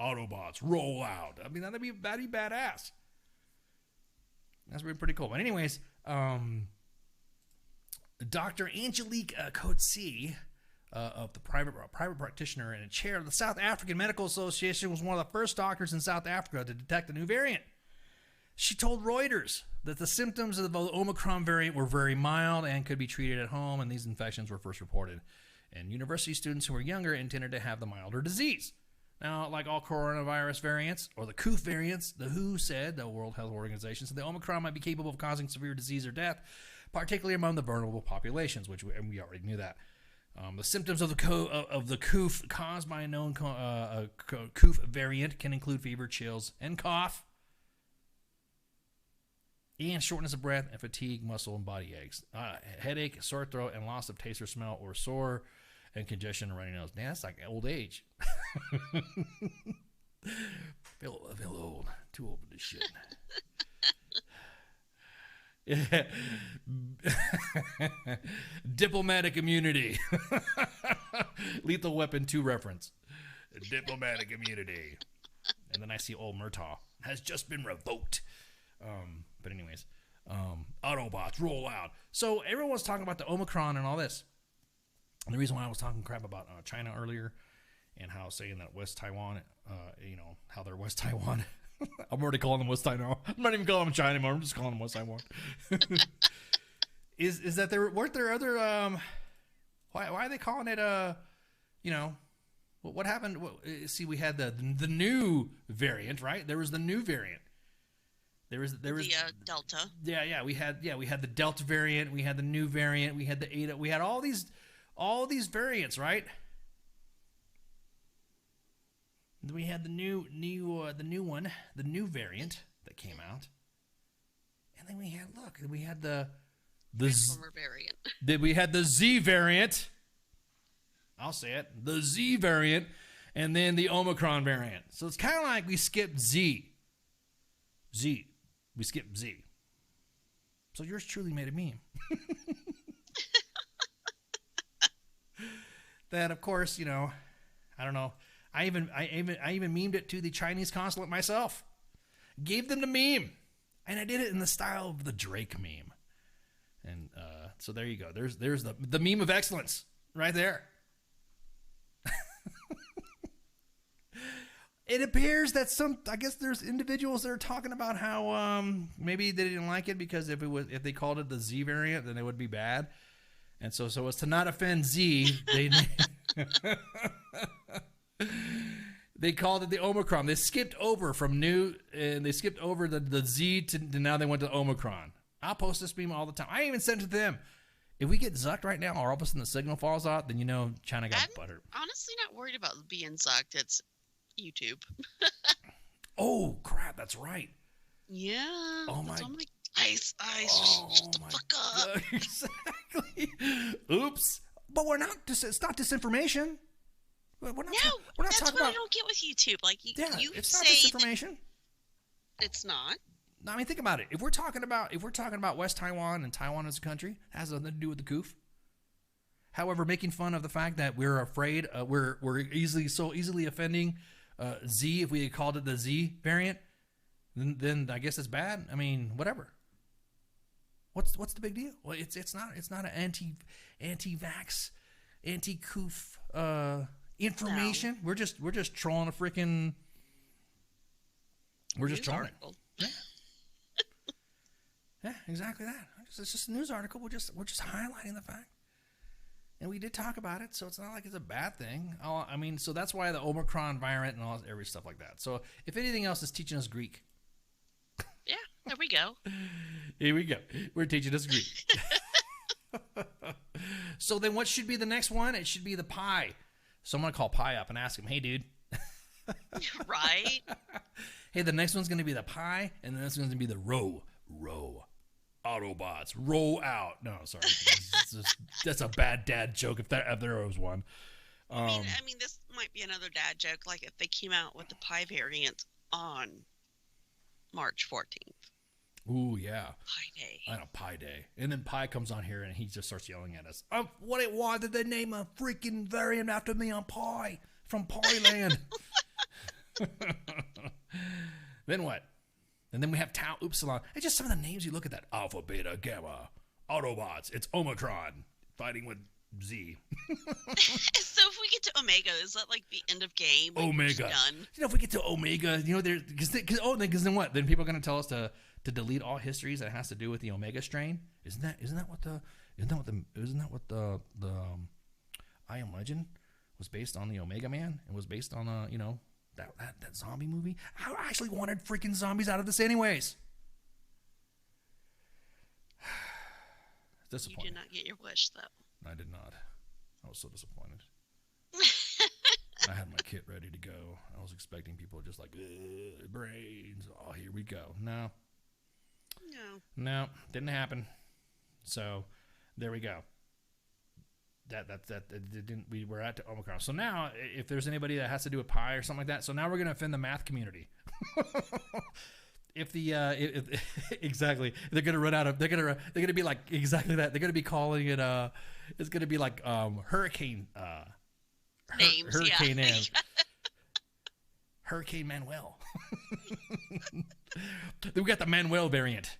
Autobots, roll out. I mean, that'd be badass. That's pretty cool. But anyways, Dr. Angelique Coetzee, of the private practitioner and a chair of the South African Medical Association, was one of the first doctors in South Africa to detect a new variant. She told Reuters that the symptoms of the Omicron variant were very mild and could be treated at home, and these infections were first reported in university students who were younger and tended to have the milder disease. Now, like all coronavirus variants, or the Coof variants, the WHO said, the World Health Organization said the Omicron might be capable of causing severe disease or death, particularly among the vulnerable populations, and we already knew that. The symptoms of the Coof caused by a known Coof variant can include fever, chills, and cough, and shortness of breath and fatigue, muscle and body aches, headache, sore throat, and loss of taste or smell, or sore and congestion and runny nose. Man, that's like old age. feel old. Too old for this shit. Yeah. Diplomatic immunity. Lethal Weapon 2 reference. Diplomatic immunity. And then I see old Murtaugh has just been revoked. But anyways, Autobots roll out. So everyone's talking about the Omicron and all this. And the reason why I was talking crap about China earlier and how saying that West Taiwan, how they're West Taiwan. I'm already calling them West Taiwan. I'm not even calling them China anymore. I'm just calling them West Taiwan. is that there weren't there other why are they calling it what happened? See, we had the new variant, right? There was the new variant. There was the Delta. Yeah, we had the Delta variant, we had the new variant, we had the Eta, we had all these variants, right? We had the new one, the new variant that came out, and then we had the Transformer variant. Then we had the Z variant. I'll say it, the Z variant, and then the Omicron variant. So it's kind of like we skipped Z. We skipped Z. So yours truly made a meme. That, of course, I don't know. I even memed it to the Chinese consulate myself. Gave them the meme. And I did it in the style of the Drake meme. And so there you go. There's the meme of excellence right there. It appears that I guess there's individuals that are talking about how maybe they didn't like it because if they called it the Z variant, then it would be bad. And so as to not offend Z, they called it the Omicron. They skipped over from new, and they skipped over the Z to now they went to Omicron. I'll post this meme all the time. I even sent it to them. If we get zucked right now, or all of a sudden the signal falls out, then China got buttered. Honestly, not worried about being zucked. It's YouTube. Oh crap! That's right. Yeah. Oh my. Ice. Shut the fuck up. God, exactly. Oops. But we're not. It's not disinformation. We're not. We're not that's talking what about. I don't get with YouTube. Like you it's not say disinformation. It's not. No, I mean, think about it. If we're talking about West Taiwan and Taiwan as a country, it has nothing to do with the Coof. However, making fun of the fact that we're afraid, we're easily offending Z if we had called it the Z variant, then I guess it's bad. I mean, whatever. What's the big deal? Well, it's not an anti-vax, anti-Coof information. No. We're just trolling a freaking. We're just trolling. Yeah. Yeah, exactly that. It's just a news article. We're just highlighting the fact, and we did talk about it, so it's not like it's a bad thing. I mean, so that's why the Omicron variant and all every stuff like that. So if anything else, is teaching us Greek. Yeah, there we go. Here we go. We're teaching us Greek. So then, what should be the next one? It should be the pie. So I'm gonna call Pie up and ask him, "Hey, dude." Right. Hey, the next one's gonna be the pie, and the next one's gonna be the row. Autobots, roll out. No, sorry. That's a bad dad joke if there was one. I mean, this might be another dad joke, like if they came out with the pie variant on March 14th. Ooh, yeah. Pie Day. I know, Pie Day. And then Pie comes on here and he just starts yelling at us. Why did they name a freaking variant after me on Pie from Pie Land? Then what? And then we have Tau Upsilon. It's just some of the names you look at that. Alpha, Beta, Gamma, Autobots. It's Omicron fighting with Z. So if we get to Omega, is that like the end of game? Like Omega. Done? If we get to Omega, because then what? Then people are going to tell us to delete all histories that has to do with the Omega strain. Isn't that what the I Am Legend was based on? The Omega Man, and was based on that zombie movie. I actually wanted freaking zombies out of this anyways. Disappointed. You did not get your wish, though. I did not. I was so disappointed. I had my kit ready to go. I was expecting people just like, brains. Oh, here we go. No, didn't happen. So there we go. we were at Omicron. So now, if there's anybody that has to do a pi or something like that, so now we're going to offend the math community. Exactly, they're going to run out of. They're going to be like exactly that. They're going to be calling it. It's going to be like hurricane. Names, hurricane yeah. names. Hurricane Manuel. We got the Manuel variant.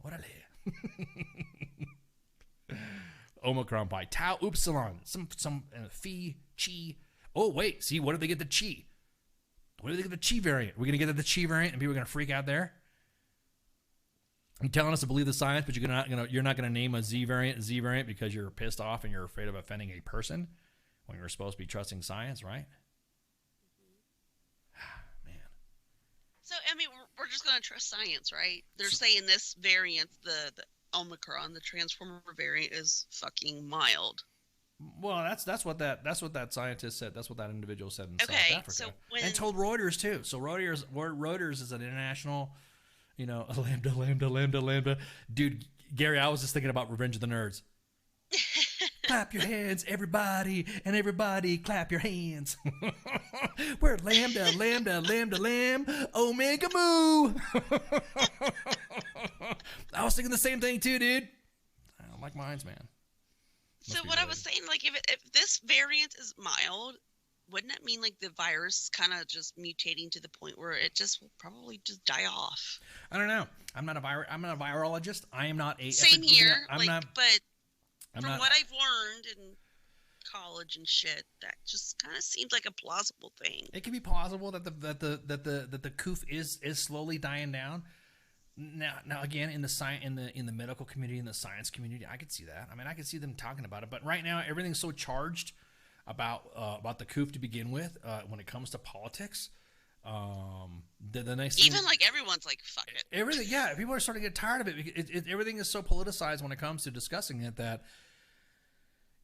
Orale. Omicron pi. Tau upsilon. Some phi, chi. Oh, wait. See, what if they get the chi? What if they get the chi variant? We're going to get the chi variant and people are going to freak out there? You're telling us to believe the science, but you're not going to name a Z variant because you're pissed off and you're afraid of offending a person when you're supposed to be trusting science, right? Man. So, I mean, we're just going to trust science, right? They're saying this variant, the Omicron, the Transformer variant, is fucking mild. Well, that's what that scientist said. That's what that individual said in South Africa. So and told Reuters too. So Reuters is an international, lambda. Dude, Gary, I was just thinking about Revenge of the Nerds. Clap your hands, everybody, and everybody clap your hands. We're lambda, omega moo. I was thinking the same thing too, dude. I don't like minds, man. So what I was saying, like, if this variant is mild, wouldn't that mean like the virus kind of just mutating to the point where it just will probably just die off? I don't know. I'm not a virologist. I am not a. Same here. From what I've learned in college and shit, that just kind of seems like a plausible thing. It can be plausible that the Coof is slowly dying down. Now again, in the medical community, in the science community, I could see that. I mean, I could see them talking about it. But right now, everything's so charged about the Coof to begin with when it comes to politics. The next thing, even like everyone's like, fuck it. Everything, yeah. People are starting to get tired of it. Everything is so politicized when it comes to discussing it that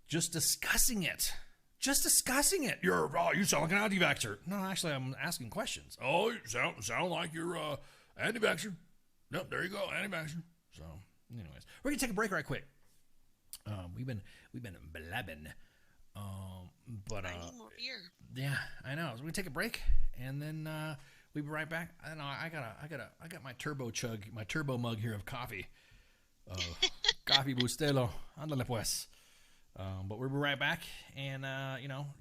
just discussing it. You sound like an anti-vaxxer. No, actually, I'm asking questions. Oh, you sound like you're anti-vaxxer. Nope, there you go, anti-vaxxer. So, anyways, we're gonna take a break right quick. We've been blabbing. But I need more beer. Yeah, I know. So we take a break and then we'll be right back. I don't know. I got my turbo mug here of coffee. Coffee Bustelo. Ándale pues. But we'll be right back, and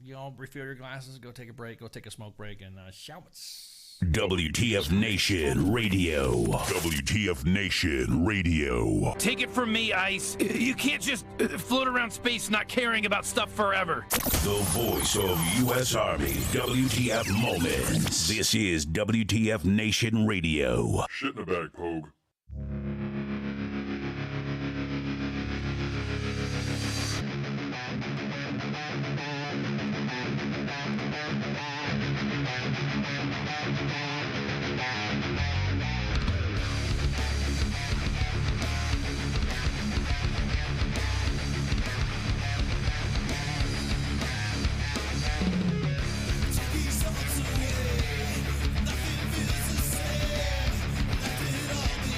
you all refill your glasses, go take a break, go take a smoke break, and shouts. WTF Nation Radio. WTF Nation Radio. Take it from me, Ice. You can't just float around space not caring about stuff forever. The voice of U.S. Army. WTF Moments. This is WTF Nation Radio. Shit in the bag, Pogue. Nothing feels the same. Left it all behind.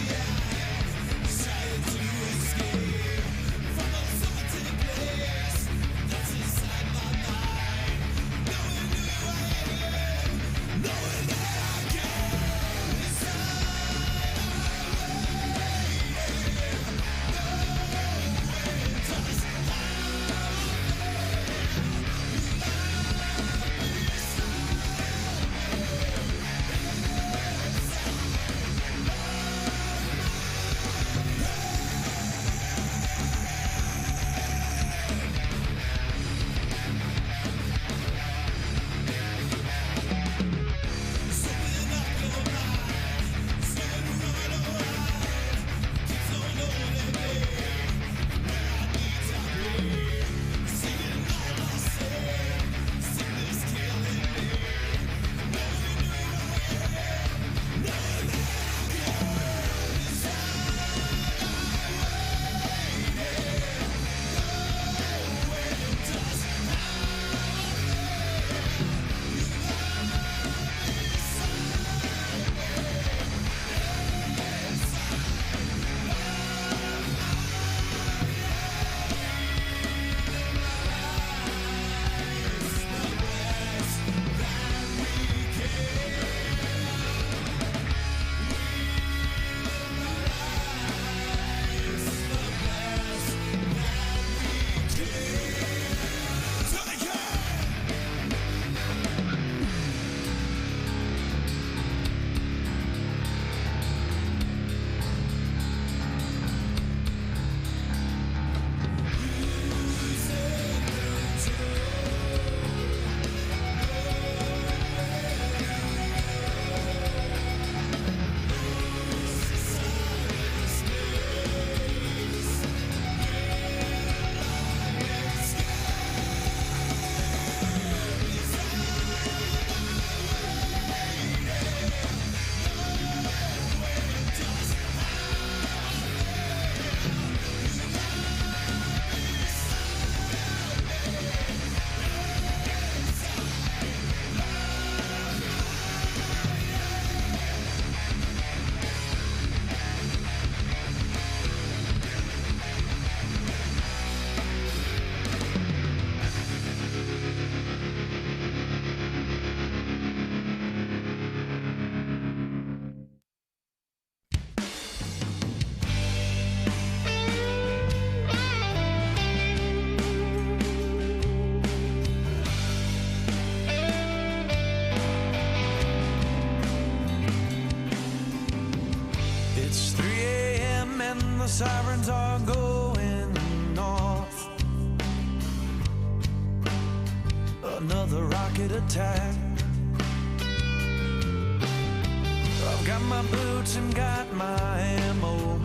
sirens are going off. Another rocket attack. I've got my boots and got my ammo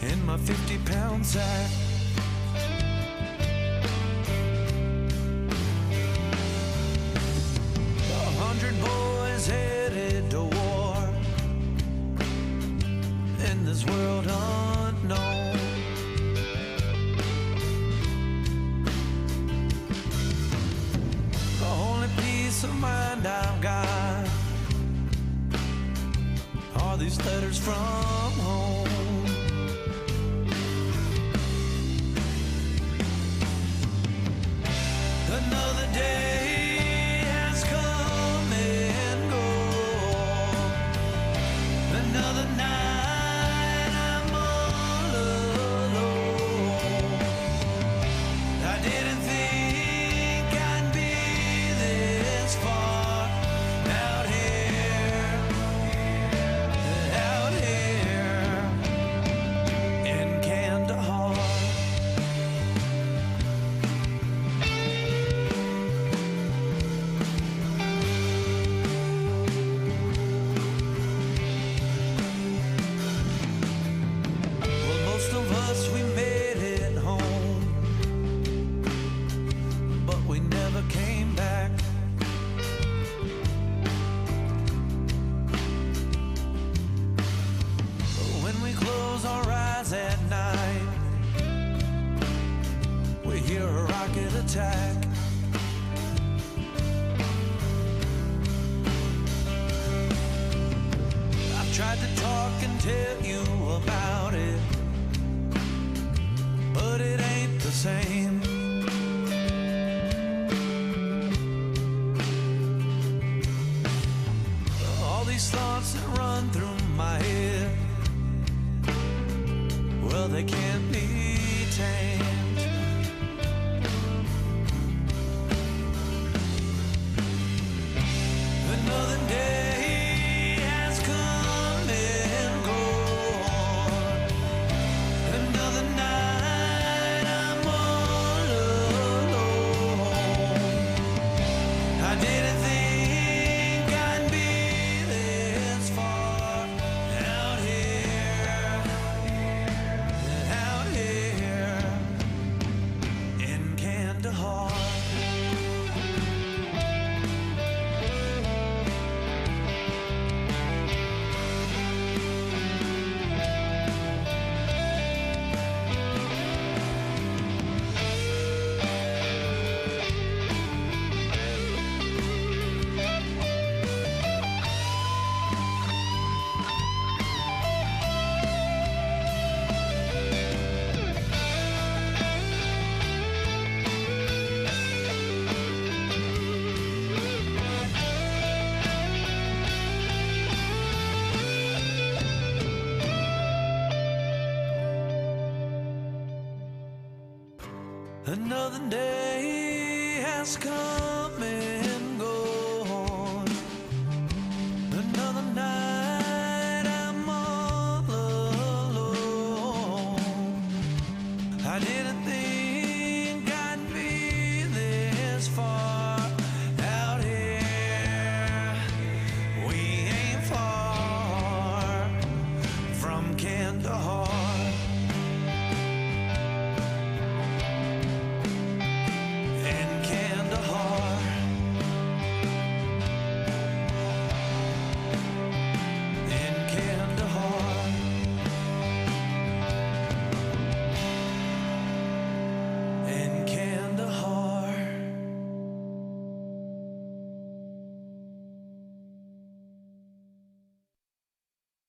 in my 50-pound sack. Boys headed to war in this world unknown. The only peace of mind I've got are these letters from home. Another day has come and gone. Another night I'm all alone. I didn't think I'd be this far out here in Kandahar. Well, most of us, we made it home, but we never came back. When we close our eyes at night, we hear a rocket attack. I've tried to talk and tell you about it, but it ain't the same. All these thoughts that run through my head, well, they can't be tamed. Another day has come and gone. Another night I'm all alone. I didn't think I'd be this far out here in Kandahar. Another day has come and gone. Another night I'm all alone. I didn't think I'd be this far out here. We ain't far from Kandahar.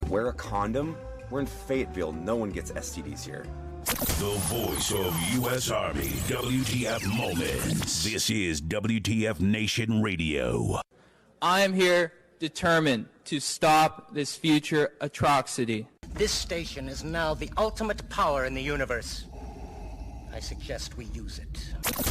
Wear a condom? We're in Fayetteville. No one gets STDs here. The voice of U.S. Army, WTF Moments. This is WTF Nation Radio. I am here determined to stop this future atrocity. This station is now the ultimate power in the universe. I suggest we use it.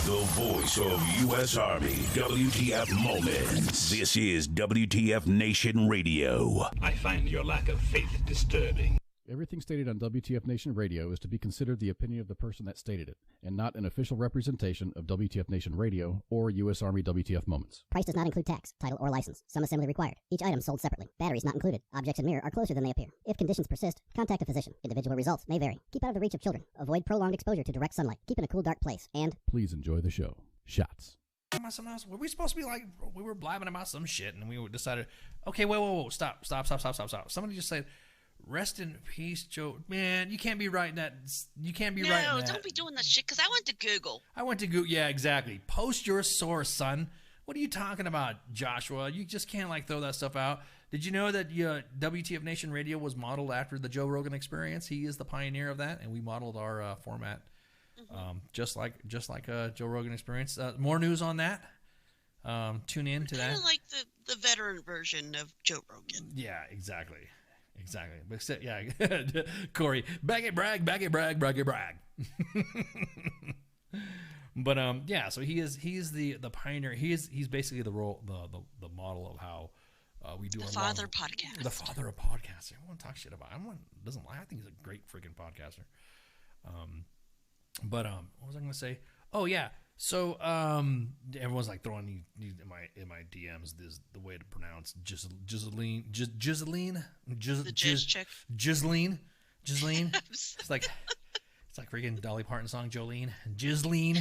The voice of U.S. Army, WTF Moments. This is WTF Nation Radio. I find your lack of faith disturbing. Everything stated on WTF Nation Radio is to be considered the opinion of the person that stated it, and not an official representation of WTF Nation Radio or U.S. Army WTF Moments. Price does not include tax, title, or license. Some assembly required. Each item sold separately. Batteries not included. Objects in mirror are closer than they appear. If conditions persist, contact a physician. Individual results may vary. Keep out of the reach of children. Avoid prolonged exposure to direct sunlight. Keep in a cool, dark place. And please enjoy the show. Shots. Were we supposed to be like, we were blabbing about some shit, and we decided, okay, whoa, stop. Somebody just said, rest in peace, Joe. Man, you can't be writing that. You can't be writing that. No, don't be doing that shit, because I went to Google. Yeah, exactly. Post your source, son. What are you talking about, Joshua? You just can't, like, throw that stuff out. Did you know that WTF Nation Radio was modeled after the Joe Rogan Experience? He is the pioneer of that, and we modeled our format just like Joe Rogan Experience. More news on that. Tune in to that. Kind of like the veteran version of Joe Rogan. Yeah, exactly. But yeah, Corey, bag it, brag. But yeah, so he's the pioneer. He's basically the role, the model of how we do the our father podcast. The father of podcasting. I want to talk shit about. I think he's a great freaking podcaster. But what was I going to say? Oh yeah. So everyone's like throwing these in my DMs the way to pronounce Giseline. The jizz check. Giseline. It's like freaking Dolly Parton song, Jolene. Giseline.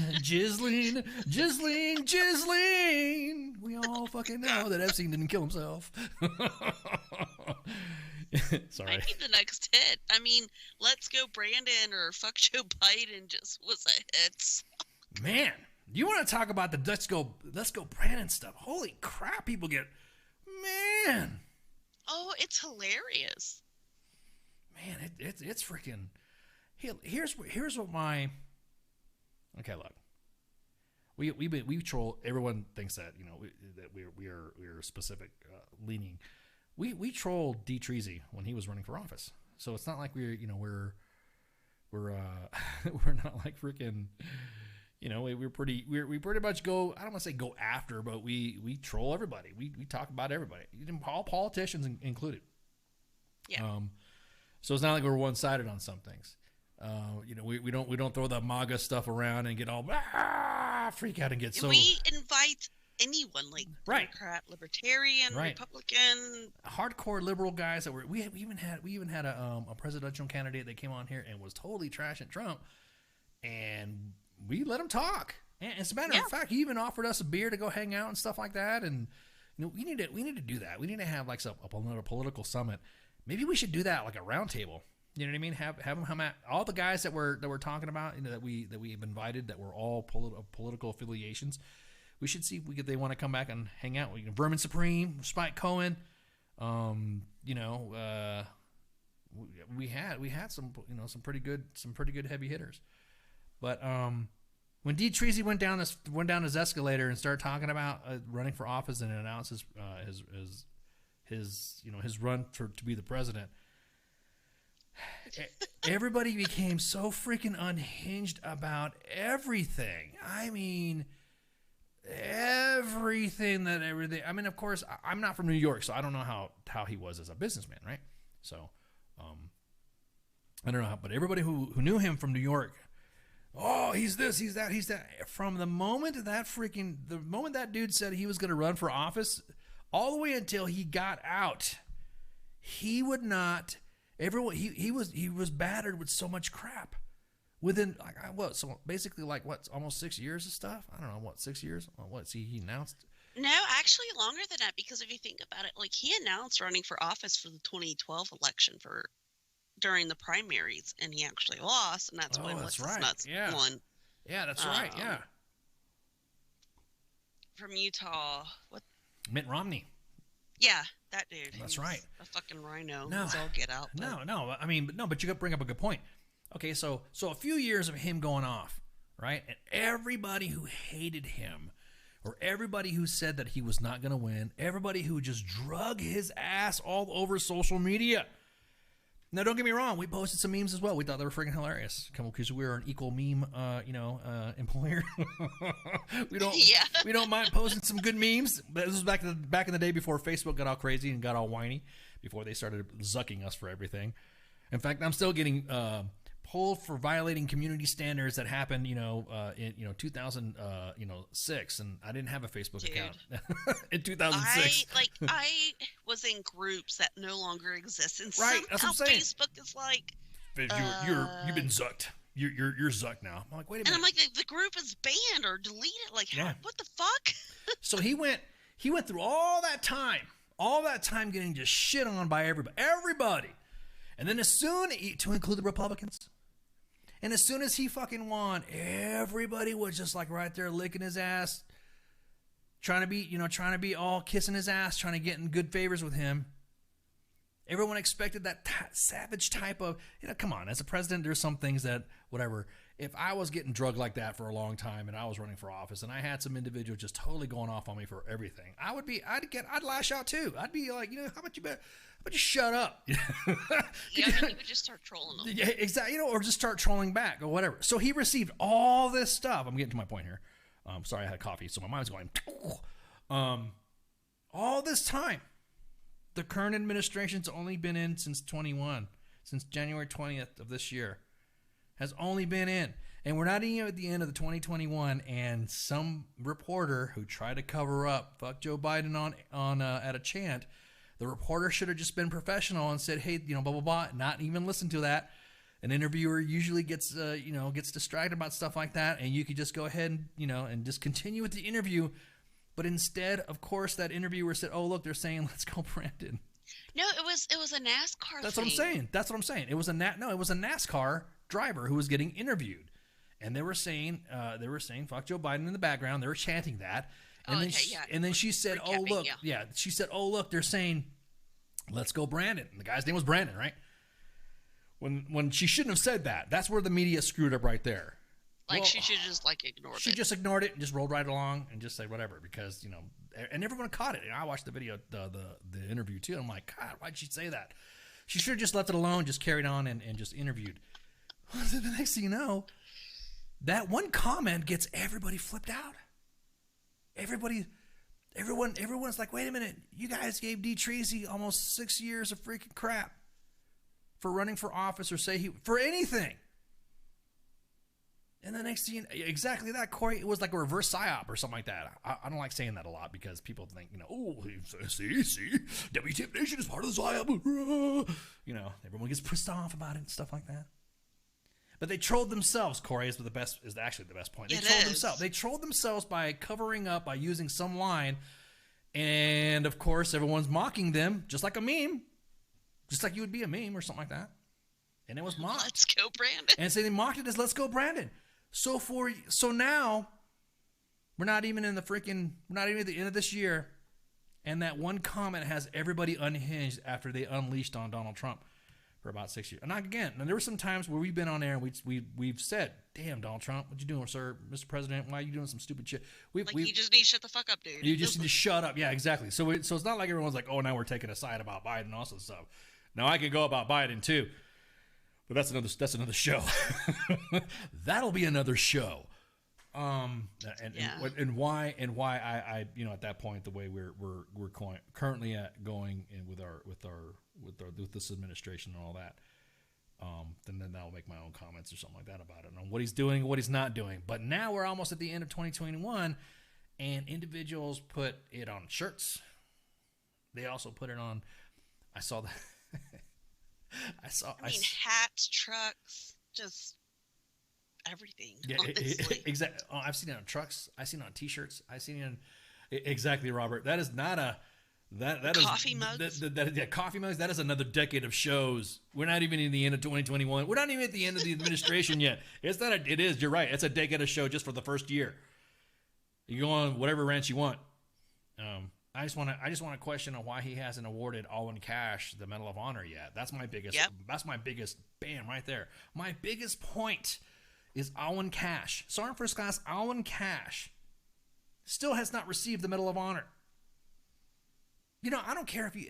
We all fucking know that Epstein didn't kill himself. Sorry. Might be the next hit. I mean, Let's Go Brandon or Fuck Joe Biden just was a hit. Man, you want to talk about the Let's Go Brandon stuff? Holy crap, people get, man. Oh, it's hilarious. Man, it's freaking. Here's what my. Okay, look. We troll. Everyone thinks that that we are specific leaning. We trolled D. Treasy when he was running for office, so it's not like we're not like freaking. We pretty much go. I don't want to say go after, but we troll everybody. We talk about everybody, all politicians included. Yeah. So it's not like we're one sided on some things. We don't throw the MAGA stuff around and get all freak out and get so. We invite anyone, like Democrat, Libertarian, Republican, hardcore liberal guys that we even had a presidential candidate that came on here and was totally trashing Trump, and we let him talk. And as a matter of fact, he even offered us a beer to go hang out and stuff like that. And we need to do that. We need to have like another political summit. Maybe we should do that, like a round table. You know what I mean? Have them come at all the guys that we're talking about, that we have invited, that were all political affiliations. We should see if they want to come back and hang out. Vermin Supreme, Spike Cohen. We had some some pretty good heavy hitters. But when D. Treasy went down his escalator and started talking about running for office and announced his run to be the president, everybody became so freaking unhinged about everything. I mean, everything. I mean, of course, I'm not from New York, so I don't know how he was as a businessman, right? So, I don't know how, but everybody who knew him from New York, oh, he's this, he's that, he's that. From the moment that dude said he was going to run for office, all the way until he got out, he would not. Everyone, he was battered with so much crap. Within almost 6 years of stuff. I don't know 6 years. He announced. No, actually longer than that, because if you think about it, like he announced running for office for the 2012 election during the primaries, and he actually lost, and that's when What's Nuts won. Yeah, that's right. Yeah. From Utah, what? Mitt Romney. Yeah, that dude. That's right. A fucking rhino. No, He's all get out. But. No. I mean, but you got to bring up a good point. Okay, so a few years of him going off, right? And everybody who hated him, or everybody who said that he was not going to win, everybody who just drug his ass all over social media. Now, don't get me wrong. We posted some memes as well. We thought they were freaking hilarious. Because we were an equal meme, employer. we don't mind posting some good memes. This was back in the day before Facebook got all crazy and got all whiny, before they started zucking us for everything. In fact, I'm still getting pulled for violating community standards that happened, in 2006, and I didn't have a Facebook account in 2006. I was in groups that no longer exist, and Right, that's what I'm saying. Facebook is like, You've been zucked. You're zucked now. I'm like, wait a minute. and I'm like, the group is banned or deleted. Like, Yeah. what the fuck? So he went through all that time getting just shit on by everybody. And then to include the Republicans. And as soon as he fucking won, everybody was just like right there licking his ass, trying to be all kissing his ass, trying to get in good favors with him. Everyone expected that savage type of, come on, as a president, there's some things that, whatever. If I was getting drugged like that for a long time and I was running for office and I had some individual just totally going off on me for everything, I'd lash out too. I'd be like, how about you shut up? Yeah, you would just start trolling them. Yeah, exactly. Or just start trolling back or whatever. So he received all this stuff. I'm getting to my point here. Sorry, I had coffee, so my mind's going. All this time, the current administration's only been in since January 20th of this year, has only been in. And we're not even at the end of the 2021, and some reporter who tried to cover up, fuck Joe Biden on at a chant, the reporter should have just been professional and said, hey, blah, blah, blah, not even listen to that. An interviewer usually gets distracted about stuff like that, and you could just go ahead and, and just continue with the interview. But instead, of course, that interviewer said, oh, look, they're saying, let's go, Brandon. No, it was a NASCAR That's thing. what I'm saying. It was a NASCAR driver who was getting interviewed. And they were saying, fuck Joe Biden in the background. They were chanting that. And then she said, oh, look. Yeah. She said, oh, look, they're saying, let's go, Brandon. And the guy's name was Brandon, right? When she shouldn't have said that. That's where the media screwed up right there. She should just ignored it. She just ignored it and just rolled right along and just say whatever because, and everyone caught it. And I watched the video, the interview too. And I'm like, God, why'd she say that? She should have just left it alone, just carried on and just interviewed. The next thing you know, that one comment gets everybody flipped out. Everyone's like, wait a minute, you guys gave D. Tracy almost 6 years of freaking crap for running for office or for anything. And the next thing, exactly that, Corey, it was like a reverse psyop or something like that. I don't like saying that a lot because people think, see, WTF Nation is part of the psyop. Everyone gets pissed off about it and stuff like that. But they trolled themselves, Corey, is actually the best point. They trolled themselves by covering up, by using some line. And, of course, everyone's mocking them, just like a meme. Just like you would be a meme or something like that. And it was mocked. Let's go, Brandon. And so they mocked it as let's go, Brandon. So now we're not even at the end of this year, and that one comment has everybody unhinged after they unleashed on Donald Trump for about 6 years. And there were some times where we've been on air and we've said, "Damn, Donald Trump, what you doing, sir, Mr. President? Why are you doing some stupid shit?" You just need to shut the fuck up, dude. You just need to shut up. Yeah, exactly. So it's not like everyone's like, "Oh, now we're taking a side about Biden and also stuff." Now I can go about Biden too. But that's another show. That'll be another show. And why I at that point the way we're currently going in with this administration and all that, then I'll make my own comments or something like that about it and on what he's doing and what he's not doing. But now we're almost at the end of 2021, and individuals put it on shirts. They also put it on. I saw that. Hats, trucks, just everything. Yeah, exactly. Oh, I've seen it on trucks. I've seen it on T-shirts. I've seen it on exactly, Robert. That is not a coffee mugs. Coffee mugs. That is another decade of shows. We're not even in the end of 2021. We're not even at the end of the administration yet. It's not. It is. You're right. It's a decade of show just for the first year. You go on whatever rant you want. I just want to question on why he hasn't awarded Owen Cash the Medal of Honor yet. That's my biggest. Yep. That's my biggest. Bam, right there. My biggest point is Owen Cash, Sergeant First Class Owen Cash, still has not received the Medal of Honor. I don't care if you.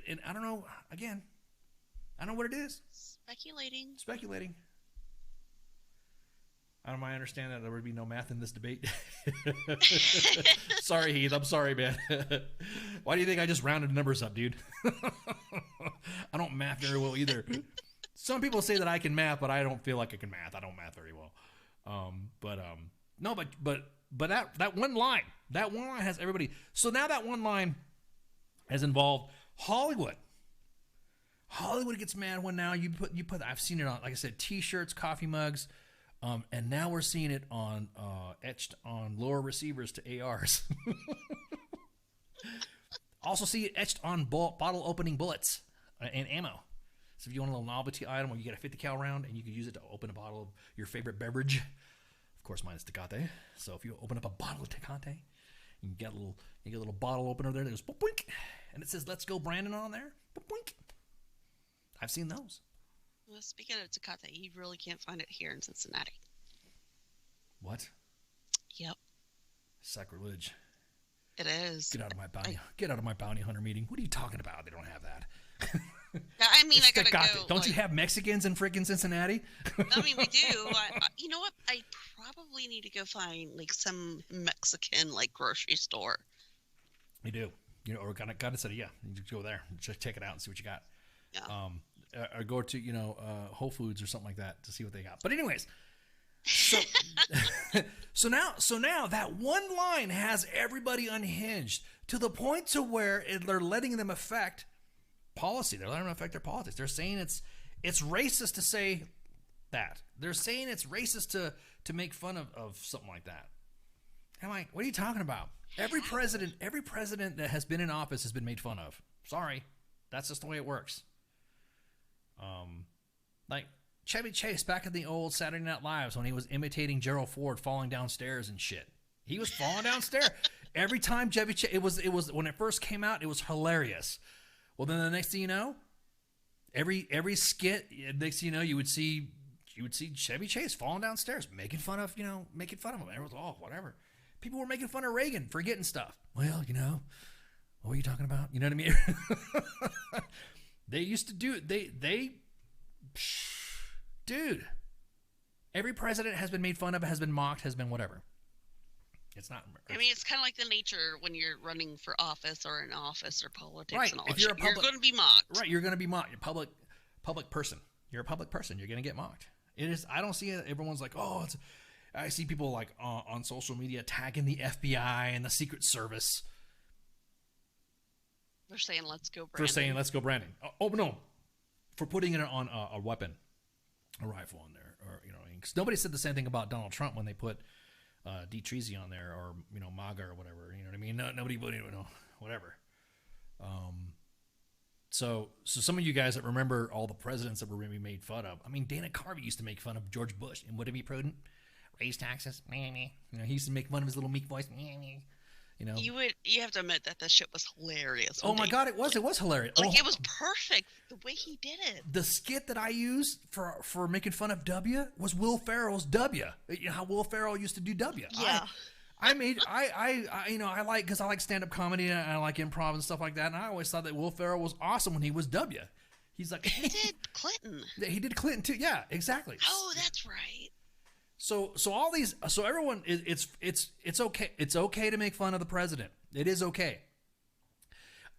And I don't know. Again, I don't know what it is. Speculating. I don't mind understand that there would be no math in this debate. Sorry, Heath. I'm sorry, man. Why do you think I just rounded numbers up, dude? I don't math very well either. Some people say that I can math, but I don't feel like I can math. I don't math very well. But that one line has everybody. So now that one line has involved Hollywood. Hollywood gets mad when now you put. I've seen it on, like I said, T-shirts, coffee mugs, and now we're seeing it on etched on lower receivers to ARs. Also see it etched on bottle opening bullets and ammo. So if you want a little novelty item where you get a 50 cal round and you can use it to open a bottle of your favorite beverage, of course mine is Tecate. So if you open up a bottle of Tecate, you get a little bottle opener there that goes boop, boink, and it says "Let's Go Brandon" on there. Boop, boink. I've seen those. Well, speaking of Tecate, you really can't find it here in Cincinnati. What? Yep. Sacrilege. It is. Get out of my bounty hunter meeting. What are you talking about? They don't have that. I mean, I gotta go. Don't you have Mexicans in freaking Cincinnati? I mean, we do. You know what? I probably need to go find like some Mexican like grocery store. You do. You know, or gotta say, yeah, you just go there, just check it out and see what you got. Yeah. Or go to Whole Foods or something like that to see what they got. But anyways, so so now that one line has everybody unhinged to the point to where they're letting them affect policy. They're letting them affect their politics. They're saying it's racist to say that. They're saying it's racist to make fun of something like that. I'm like, what are you talking about? Every president that has been in office has been made fun of. Sorry, that's just the way it works. Like Chevy Chase back in the old Saturday Night Lives when he was imitating Gerald Ford falling downstairs and shit. He was falling downstairs every time Chevy Chase. It was when it first came out, it was hilarious. Well, then the next thing you know, every skit, next thing you know, you would see Chevy Chase falling downstairs, making fun of him. Everyone was, oh, whatever. People were making fun of Reagan for getting stuff. Well, what were you talking about? You know what I mean? They used to do dude. Every president has been made fun of, has been mocked, has been whatever. It's not. I mean, it's kind of like the nature when you're running for office or in office or politics right. and all If that you're shit. You're going to be mocked. Right, you're going to be mocked. You're a public person. You're a public person. You're going to get mocked. It is. I don't see it. Everyone's like, oh, I see people like on social media tagging the FBI and the Secret Service. They're saying, let's go, Brandon. For saying, let's go, Brandon. Oh, no. For putting it on a weapon, a rifle on there. Or, because nobody said the same thing about Donald Trump when they put D-Treasy on there or, MAGA or whatever. You know what I mean? Nobody, whatever. So some of you guys that remember all the presidents that were going to be made fun of. I mean, Dana Carvey used to make fun of George Bush. And would it be prudent? Raise taxes. He used to make fun of his little meek voice. You have to admit that shit was hilarious. Oh my God, it was hilarious. It was perfect the way he did it. The skit that I used for making fun of W was Will Ferrell's W. You know how Will Ferrell used to do W. Yeah. I like, because I like stand-up comedy and I like improv and stuff like that, and I always thought that Will Ferrell was awesome when he was W. He's like, he did Clinton. He did Clinton too. Yeah, exactly. Oh, that's right. So everyone, it's okay. It's okay to make fun of the president. It is okay.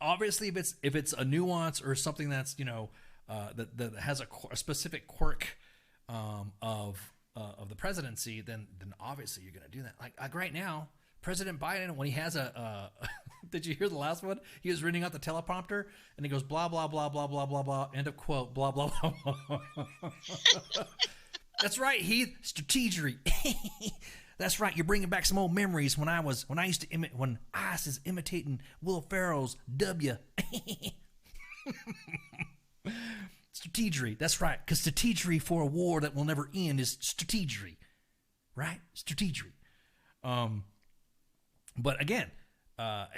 Obviously, if it's a nuance or something that's that has a specific quirk of the presidency, then obviously you're going to do that. Like right now, President Biden, when he has a did you hear the last one? He was reading out the teleprompter and he goes blah blah blah blah blah blah blah end of quote blah blah blah. That's right, Heath. Strategery. That's right. You're bringing back some old memories when I was imitating Will Ferrell's W. Strategery. That's right. Because strategery for a war that will never end is strategery, right? Strategery. But again,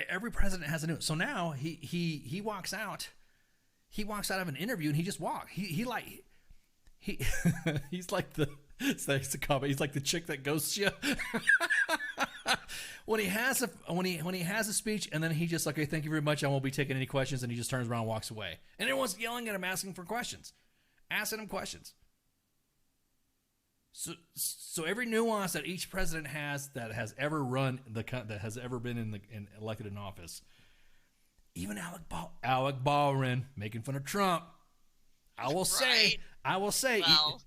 every president has a new. So now he walks out. He walks out of an interview and he just walks. He's like the comment. He's like the chick that ghosts you. when he has a speech, and then he just like, okay, thank you very much. I won't be taking any questions, and he just turns around and walks away. And everyone's yelling at him, asking for questions, asking him questions. So every nuance that each president has that has ever run that has ever been elected in office, even Alec Baldwin making fun of Trump. I will say I will say,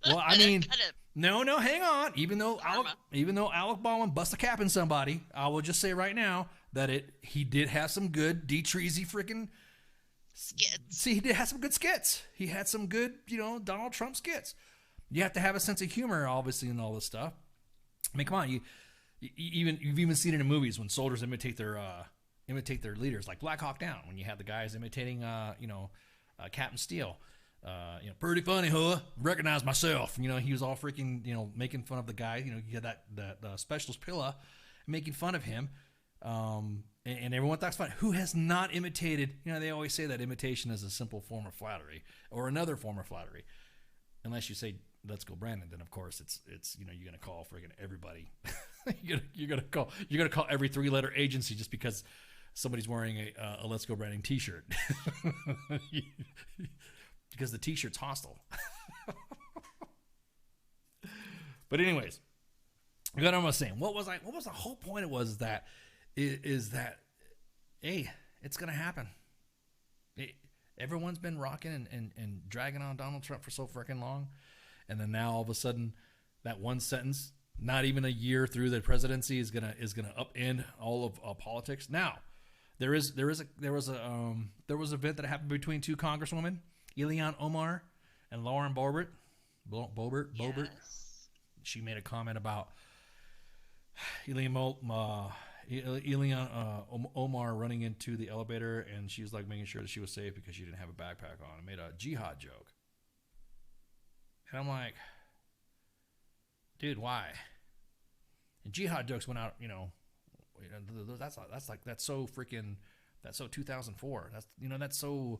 Well, I mean, kind of no, hang on. Even though Alec Baldwin bust a cap in somebody, I will just say right now that he did have some good D-Treasy freaking skits. See, he did have some good skits. He had some good, Donald Trump skits. You have to have a sense of humor, obviously, in all this stuff. I mean, come on, you've even seen it in movies when soldiers imitate their leaders, like Black Hawk Down, when you have the guys imitating, Captain Steele. Pretty funny, huh? Recognize myself. He was all freaking, making fun of the guy. You had that specialist Pilla making fun of him. And everyone thinks fun. Who has not imitated? They always say that imitation is a simple form of flattery or another form of flattery. Unless you say, let's go Brandon, then of course it's you're going to call friggin' everybody. you're going to call every 3-letter agency just because somebody's wearing a Let's Go Brandon t-shirt. Because the t-shirt's hostile. But anyways, what I was saying, what was the whole point? Is that hey, it's gonna happen. Everyone's been rocking and dragging on Donald Trump for so freaking long, and then now all of a sudden, that one sentence, not even a year through the presidency, is gonna upend all of politics. Now, there was an event that happened between two congresswomen, Ilhan Omar and Lauren Boebert. Yes. She made a comment about Ilhan Omar running into the elevator, and she was like making sure that she was safe because she didn't have a backpack on, and made a jihad joke. And I'm like, dude, why? And jihad jokes went out, that's so 2004. That's so,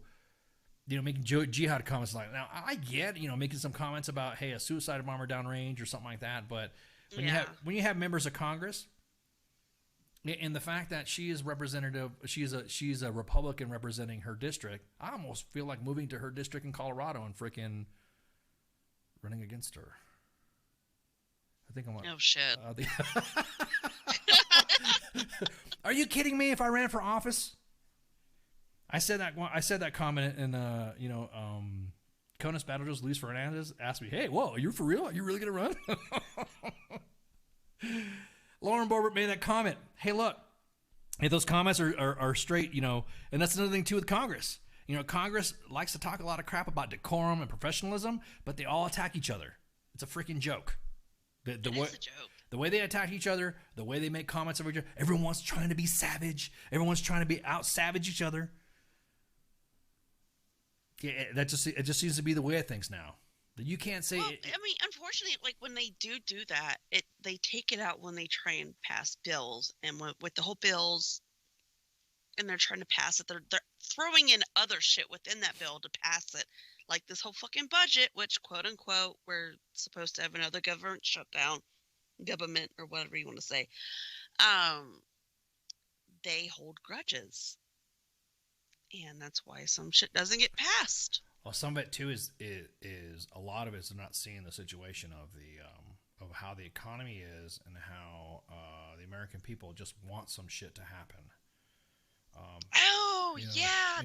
making jihad comments like, now I get, making some comments about, hey, a suicide bomber downrange or something like that, but when you have members of Congress, and the fact that she is representative, she's a Republican representing her district, I almost feel like moving to her district in Colorado and freaking running against her. I think I'm like, oh shit. Are you kidding me? If I ran for office, I said that comment, and Conus Battlejoes Luis Fernandez asked me, "Hey, whoa, are you for real? Are you really gonna run?" Lauren Boebert made that comment. Hey, look, if those comments are straight, and that's another thing too with Congress. Congress likes to talk a lot of crap about decorum and professionalism, but they all attack each other. It's a freaking joke. It is a joke. The way they attack each other, the way they make comments of each other, everyone's trying to be savage. Everyone's trying to be out-savage each other. Yeah, it just seems to be the way of things now. You can't say. Well, unfortunately, like when they do that, they take it out when they try and pass bills, and with the whole bills, and they're trying to pass it, they're throwing in other shit within that bill to pass it, like this whole fucking budget, which quote unquote we're supposed to have another government shutdown, government or whatever you want to say. They hold grudges. And that's why some shit doesn't get passed. Well, some of it too is a lot of it is not seeing the situation of of how the economy is and how the American people just want some shit to happen.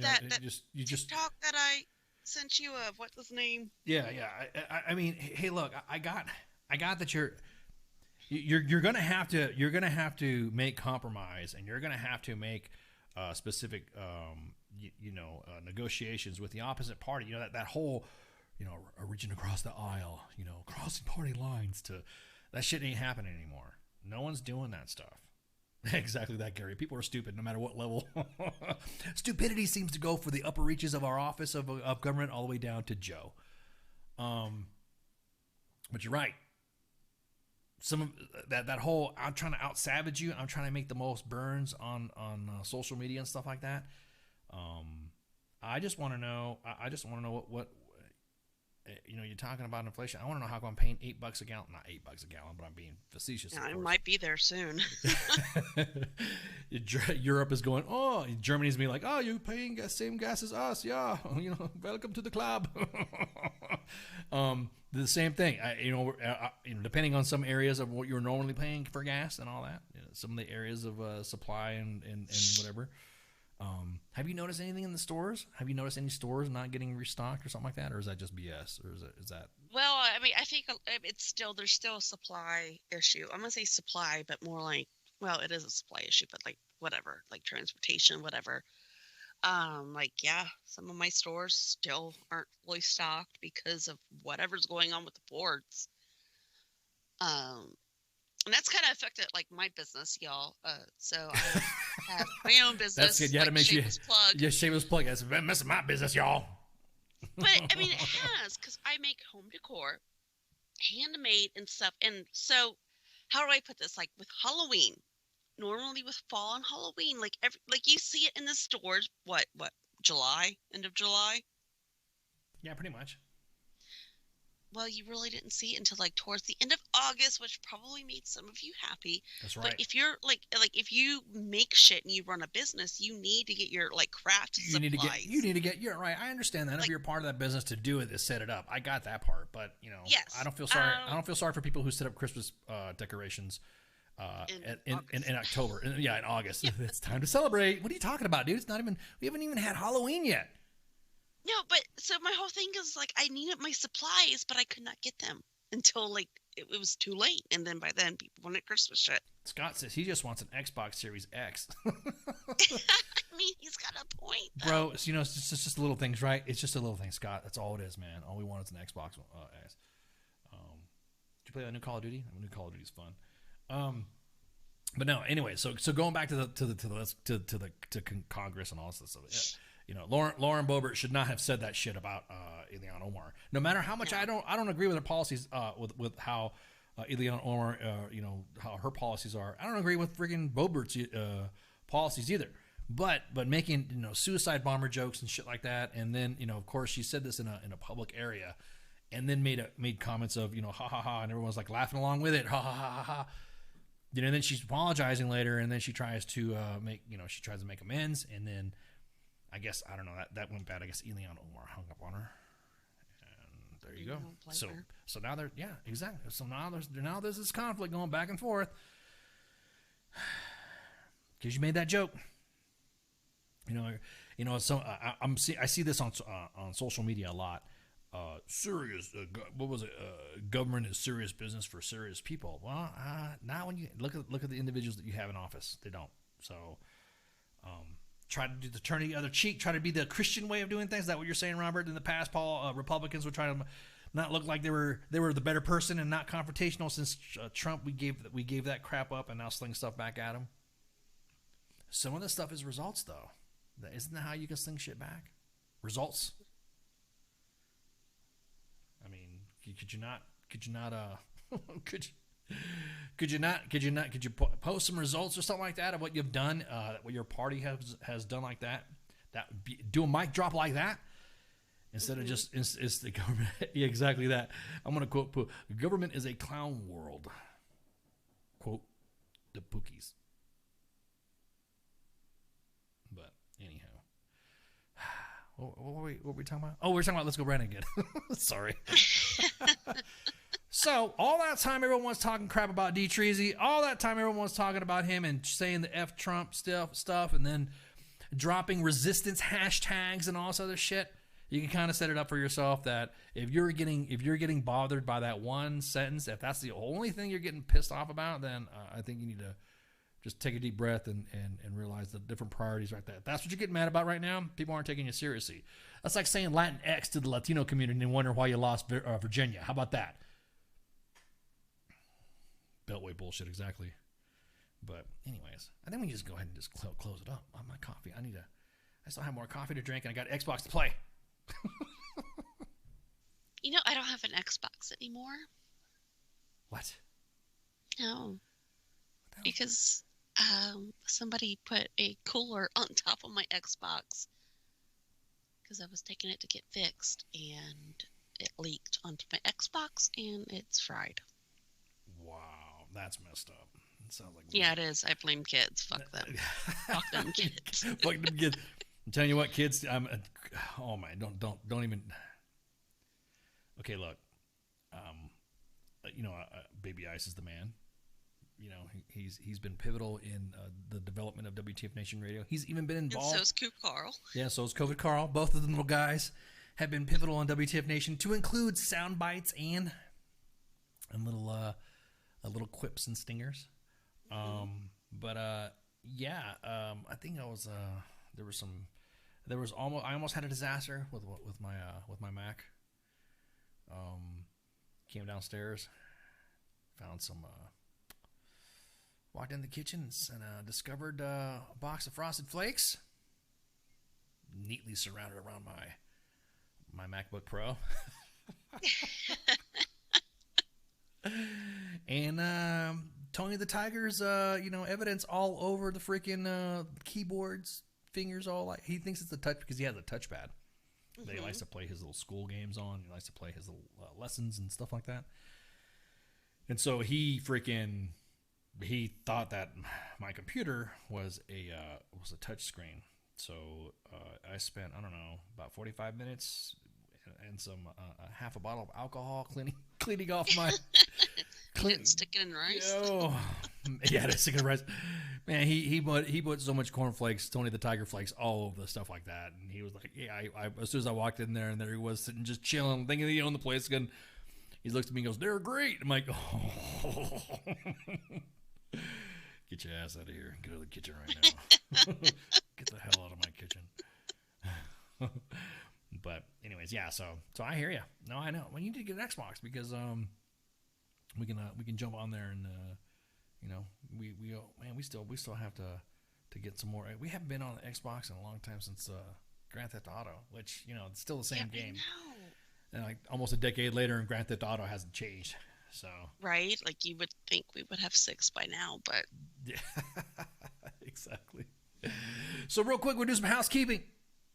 That TikTok that I sent you of what's his name? Yeah. I mean, hey, look, I got that you're gonna have to make compromise, and you're gonna have to make specific negotiations with the opposite party. That whole reaching across the aisle, crossing party lines, that shit ain't happening anymore. No one's doing that stuff. Exactly that, Gary. People are stupid no matter what level. Stupidity seems to go for the upper reaches of our office of government all the way down to Joe. But you're right. Some of that whole, I'm trying to out-savage you, I'm trying to make the most burns on social media and stuff like that. I just want to know what you're talking about inflation. I want to know how come I'm paying $8 a gallon. Not $8 a gallon, but I'm being facetious. Yeah, I might be there soon. Europe is going, oh, Germany's being like, oh, you're paying same gas as us. Yeah. Welcome to the club. The same thing. Depending on some areas of what you're normally paying for gas and all that, some of the areas of supply and whatever, Have you noticed anything in the stores? Have you noticed any stores not getting restocked or something like that, or is that just BS, or is that? Well, I mean, I think there's still a supply issue. I'm gonna say supply, but more like, well, it is a supply issue, but like whatever, like transportation, whatever. Yeah, some of my stores still aren't fully stocked because of whatever's going on with the ports. And that's kind of affected like my business, y'all. So I have my own business. That's good. You had to make shameless plug. Yeah, shameless plug. That's messing my business, y'all. But I mean, it has, because I make home decor, handmade and stuff. And so, how do I put this? Like with Halloween, normally with fall and Halloween, like you see it in the stores. What July, end of July? Yeah, pretty much. Well, you really didn't see it until like towards the end of August, which probably made some of you happy. That's right. But if you're like if you make shit and you run a business, you need to get your like craft supplies. You need to get. You're right. I understand that. Like, if you're part of that business, to do it is set it up. I got that part, but yes, I don't feel sorry. I don't feel sorry for people who set up Christmas decorations in October. In August. Yeah. It's time to celebrate. What are you talking about, dude? It's not even. We haven't even had Halloween yet. No, but so my whole thing is like I needed my supplies, but I could not get them until like it was too late, and then by then people wanted Christmas shit. Scott says he just wants an Xbox Series X. I mean, he's got a point, though. Bro. It's just little things, right? It's just a little thing, Scott. That's all it is, man. All we want is an Xbox X. Did you play that new Call of Duty? New Call of Duty is fun. But no, anyway. So going back to Congress and all this stuff. Yeah. Lauren Boebert should not have said that shit about Ilhan Omar. No matter how much I don't agree with her policies, with how Ilhan Omar, how her policies are. I don't agree with friggin' Boebert's policies either. But making suicide bomber jokes and shit like that, and then of course she said this in a public area, and then made comments of ha ha ha, and everyone's like laughing along with it, ha ha ha ha ha. And then she's apologizing later, and then she tries to make amends, and then. I guess, I don't know, that went bad. I guess Ilhan Omar hung up on her. And there you go. So now they're, yeah, exactly. So now there's this conflict going back and forth. Because you made that joke. So I see this on social media a lot. Serious, what was it? Government is serious business for serious people. Well, not when you look at the individuals that you have in office. They don't. So, try to turn the other cheek, try to be the Christian way of doing things. Is that what you're saying, Robert? In the past, Paul, Republicans would try to not look like they were the better person and not confrontational. Since Trump, we gave that crap up and now sling stuff back at him. Some of this stuff is results, though. Isn't that how you can sling shit back? Results. I mean, could you post some results or something like that of what you've done, what your party has done like that? Do a mic drop like that instead of just it's the government. Yeah, exactly that. I'm gonna quote: "Government is a clown world." Quote the bookies. But anyhow, what were we talking about? Oh, we're talking about Let's Go Brandon again. Sorry. So, all that time everyone was talking crap about D. Treasy, all that time everyone was talking about him and saying the F Trump stuff, and then dropping resistance hashtags and all this other shit. You can kind of set it up for yourself that if you're getting bothered by that one sentence, if that's the only thing you're getting pissed off about, then I think you need to just take a deep breath and realize the different priorities right there. If that's what you're getting mad about right now, people aren't taking you seriously. That's like saying Latin X to the Latino community and wondering why you lost Virginia. How about that? Beltway bullshit, exactly. But anyways, I think we just go ahead and just close it up on my coffee. I still have more coffee to drink, and I got Xbox to play. I don't have an Xbox anymore. What? No. Because somebody put a cooler on top of my Xbox because I was taking it to get fixed, and it leaked onto my Xbox, and it's fried. Wow, that's messed up. It sounds like it is. I blame kids. Fuck them. Fuck them kids. Fuck them kids. I'm telling you what, kids. Oh man, don't even. Okay, look. Baby Ice is the man. he's been pivotal in the development of WTF Nation Radio. He's even been involved. And so is Coof Carl. Yeah, so is COVID Carl. Both of them little guys have been pivotal on WTF Nation, to include sound bites and little quips and stingers. I think I almost had a disaster with my Mac. Came downstairs, found walked in the kitchen and discovered a box of Frosted Flakes, neatly surrounded around my MacBook Pro. And Tony the Tiger's evidence all over the freaking keyboards, fingers, all like, he thinks it's the touch because he has a touchpad that he likes to play his little school games on. He likes to play his little lessons and stuff like that. And so he thought that my computer was a touch screen. So I spent, I don't know, about 45 minutes and some half a bottle of alcohol cleaning off my stick it in rice. Yeah, to stick it in rice. Man, he put so much cornflakes, Tony the Tiger flakes, all over the stuff like that. And he was like, yeah, I as soon as I walked in there, and there he was sitting just chilling, thinking he owned the place again. He looks at me and goes, "They're great." I'm like, oh. Get your ass out of here. Get out of the kitchen right now. Get the hell out of my kitchen. But anyways, yeah, so I hear you. No, I know. We need to get an Xbox because we can jump on there and we still have to get some more. We haven't been on the Xbox in a long time since Grand Theft Auto, which it's still the same game. And like almost a decade later, and Grand Theft Auto hasn't changed. So right, like you would think we would have 6 by now, but yeah, exactly. So real quick, we'll do some housekeeping.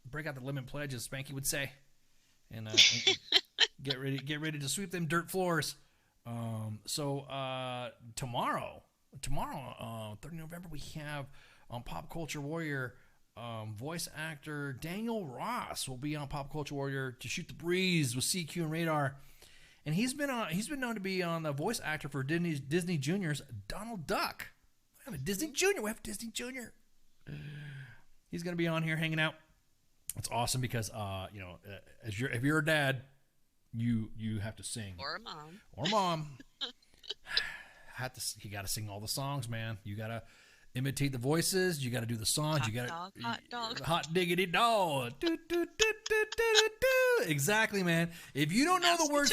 Break out the lemon pledge, as Spanky would say, and get ready to sweep them dirt floors. Tomorrow, 3rd November, we have on Pop Culture Warrior, voice actor Daniel Ross will be on Pop Culture Warrior to shoot the breeze with CQ and Radar, and he's been known to be on the voice actor for Disney Junior's Donald Duck. We have a Disney Junior. He's gonna be on here hanging out. It's awesome because if you're a dad, you have to sing, or a mom. You got to sing all the songs, man. You got to imitate the voices. You got to do the songs. Hot dog. Hot diggity dog. Do, do, do, do, do, do, do. Exactly, man. If you don't know the words,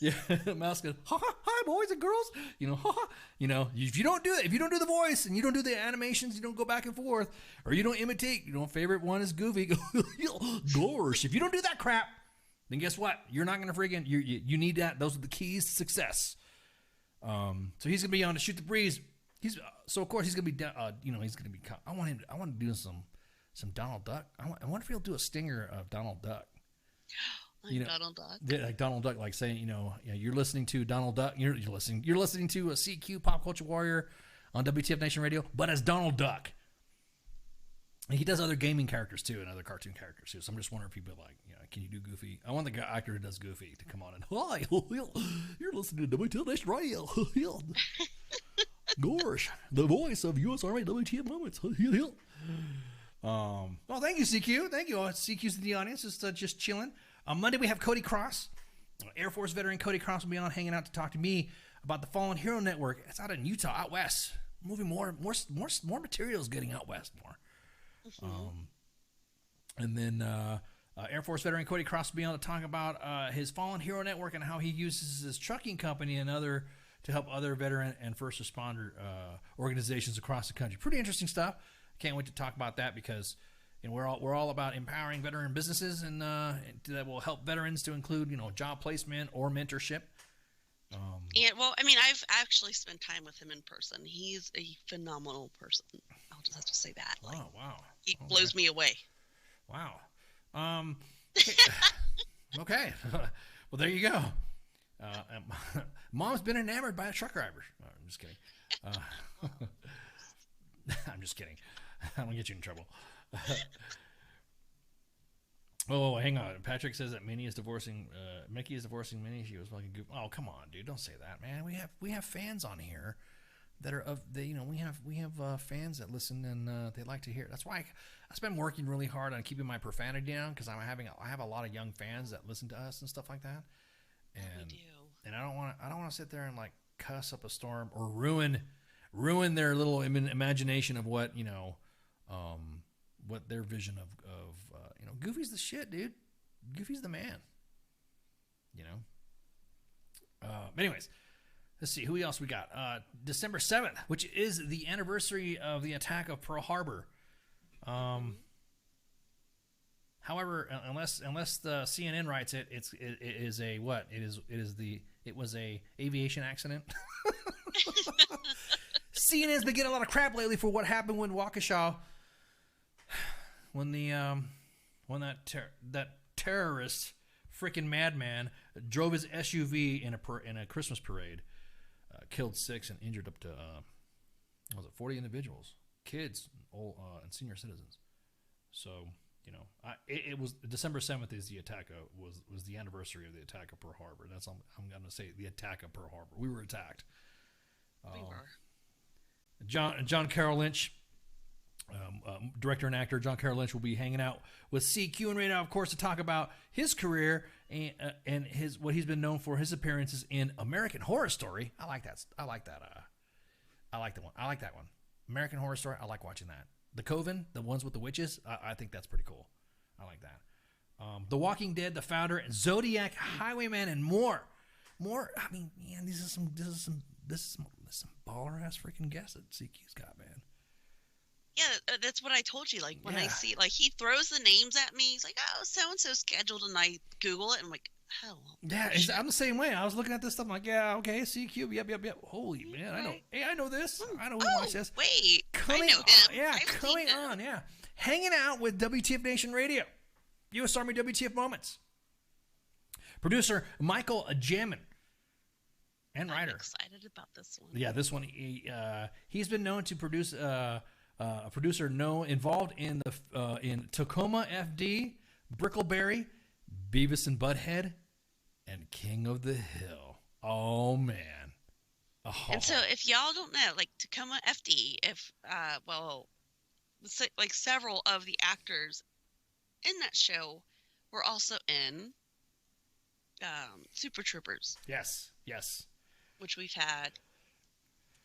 yeah, mouse goes, ha, ha, hi, boys and girls. Ha, ha. If you don't do it, if you don't do the voice and you don't do the animations, you don't go back and forth, or you don't imitate. Favorite one is Goofy. Gosh, if you don't do that crap, then guess what? You're not gonna friggin' you need that. Those are the keys to success. So he's gonna be on to shoot the breeze. Of course he's gonna be he's gonna be. I want to do some Donald Duck. I wonder if he'll do a stinger of Donald Duck. Donald Duck. Yeah, like Donald Duck, like saying, you're listening to Donald Duck. You're listening to a CQ Pop Culture Warrior on WTF Nation Radio, but as Donald Duck. And he does other gaming characters too, and other cartoon characters too. So I'm just wondering if people like, can you do Goofy? I want the actor who does Goofy to come on and, hi, you're listening to WTF Nation Radio. Gosh, the voice of U.S. Army WTF moments. Well, thank you, CQ. Thank you. CQ's in the audience, just chilling. On Monday, we have Cody Cross. Air Force veteran Cody Cross will be on hanging out to talk to me about the Fallen Hero Network. It's out in Utah, out west. Moving more materials getting out west more. And then Air Force veteran Cody Cross will be on to talk about his Fallen Hero Network and how he uses his trucking company and to help other veteran and first responder organizations across the country. Pretty interesting stuff. Can't wait to talk about that because we're all about empowering veteran businesses and that will help veterans to include job placement or mentorship. Yeah, well, I mean, I've actually spent time with him in person. He's a phenomenal person. I'll just have to say that. Wow. He blows me away. Wow. Okay. Well, there you go. Mom's been enamored by a truck driver. No, I'm just kidding. I'm just kidding. I don't get you in trouble. Oh, hang on. Patrick says that Mickey is divorcing Minnie. She was fucking goofy. Oh, come on, dude. Don't say that, man. We have fans on here that are of the, you know, we have fans that listen and they like to hear it. That's why I've been working really hard on keeping my profanity down, because I have a lot of young fans that listen to us and stuff like that. And we do. And I don't want to sit there and like cuss up a storm or ruin their little imagination of what, you know, what their vision of you know, Goofy's the shit, dude. Goofy's the man. You know. Anyways, let's see who else we got. December 7th, which is the anniversary of the attack of Pearl Harbor. However, unless the CNN writes it, it is a what? It was a aviation accident. CNN's been getting a lot of crap lately for what happened when Waukesha, when that terrorist, freaking madman, drove his SUV in a Christmas parade, killed 6 and injured up to 40 individuals, kids, old and senior citizens. So, you know, it was December 7th is the attack was the anniversary of the attack of Pearl Harbor. That's I'm going to say, the attack of Pearl Harbor. We were attacked. We were. John Carroll Lynch, director and actor John Carroll Lynch, will be hanging out with CQ and Radio, of course, to talk about his career and what he's been known for, his appearances in American Horror Story. I like that one. American Horror Story. I like watching that. The Coven, the ones with the witches. I think that's pretty cool. I like that. The Walking Dead, The Founder, and Zodiac, Highwayman, and more. I mean, man, this is some baller ass freaking guests that CQ's got, man. Yeah, that's what I told you. Like, when I see, like, he throws the names at me. He's like, oh, so-and-so scheduled, and I Google it, and I'm like, hell. Yeah, I'm the same way. I was looking at this stuff, I'm like, yeah, okay, CQ, yep. Holy, man, I know. Hey, I know this. I know who watched this. Wait, coming I know him. Yeah, coming on, yeah. Hanging out with WTF Nation Radio. U.S. Army WTF Moments. Producer Michael Jamin. And writer. I'm excited about this one. Yeah, this one, he's been known to produce... a producer involved in the in Tacoma FD, Brickleberry, Beavis and Butthead, and King of the Hill. Oh man! Oh. And so, if y'all don't know, like Tacoma FD, like several of the actors in that show were also in Super Troopers. Yes. Which we've had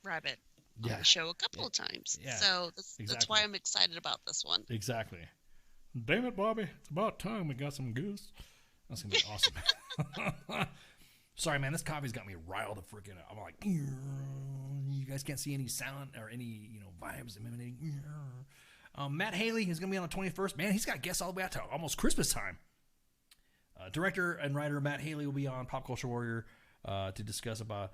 Rabbit on the show a couple of times. Yeah. So that's why I'm excited about this one. Exactly. Damn it, Bobby. It's about time we got some goose. That's going to be awesome. Sorry, man. This coffee's got me riled to freaking... I'm like... You guys can't see any sound or any, vibes emanating. Matt Haley is going to be on the 21st. Man, he's got guests all the way out to almost Christmas time. Director and writer Matt Haley will be on Pop Culture Warrior to discuss about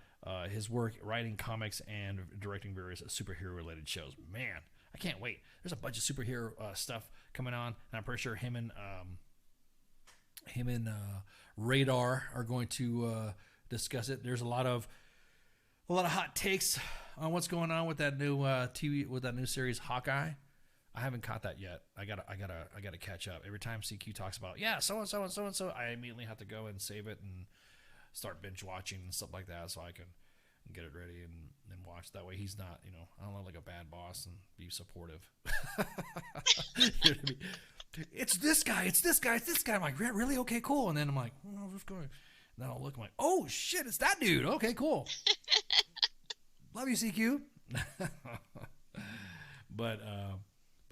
his work writing comics and directing various superhero-related shows. Man, I can't wait. There's a bunch of superhero stuff coming on, and I'm pretty sure him and Radar are going to discuss it. There's a lot of hot takes on what's going on with that new series Hawkeye. I haven't caught that yet. I gotta catch up. Every time CQ talks about so and so, I immediately have to go and save it and start binge watching and stuff like that, so I can get it ready and watch. That way he's not, I don't look like a bad boss and be supportive. You know what I mean? It's this guy. I'm like, really? Okay, cool. And then I'm like, oh, just going. Then I'll look. I'm like, oh shit, it's that dude. Okay, cool. Love you, CQ. But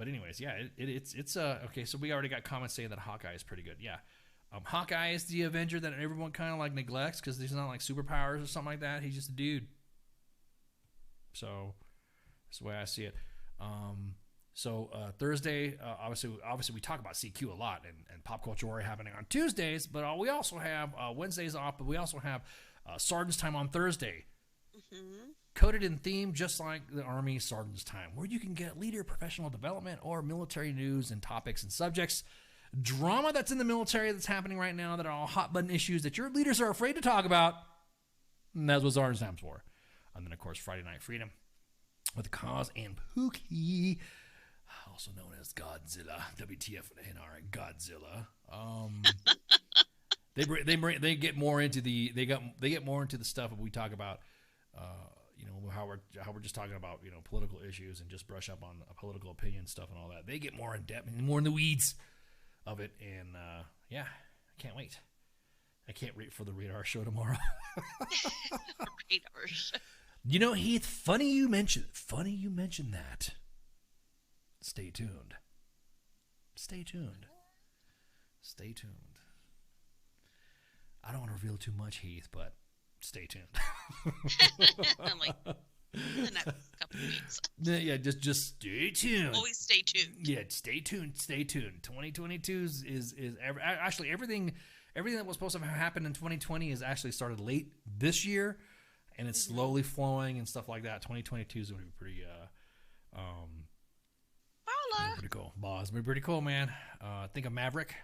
anyways, yeah, it's okay. So we already got comments saying that Hawkeye is pretty good. Yeah. Hawkeye is the Avenger that everyone kind of like neglects because he's not like superpowers or something like that. He's just a dude. So that's the way I see it. So Thursday, obviously we talk about CQ a lot and Pop Culture Warrior happening on Tuesdays, but we also have Wednesdays off, but we also have Sergeant's Time on Thursday. Mm-hmm. Coded in theme, just like the Army Sergeant's Time, where you can get leader professional development or military news and topics and subjects. Drama that's in the military that's happening right now that are all hot button issues that your leaders are afraid to talk about. And that's what Sergeant's Time's for. And then, of course, Friday Night Freedom with Cause and Pookie, also known as Godzilla, WTFNR Godzilla. They get more into the stuff that we talk about. how we're just talking about, you know, political issues and just brush up on political opinion stuff and all that. They get more in depth and more in the weeds of it, and yeah, I can't wait. I can't wait for the Radar Show tomorrow. Radar Show. You know, Heath, funny you mentioned that. Stay tuned. Stay tuned. Stay tuned. I don't want to reveal too much, Heath, but stay tuned. Like the next couple of weeks. Yeah, just stay tuned. Always stay tuned. Yeah, stay tuned. Stay tuned. 2022 is actually everything that was supposed to have happened in 2020 is actually started late this year, and it's slowly flowing and stuff like that. 2022 is going to be pretty pretty cool. It's going to be pretty cool, man. Think of Maverick.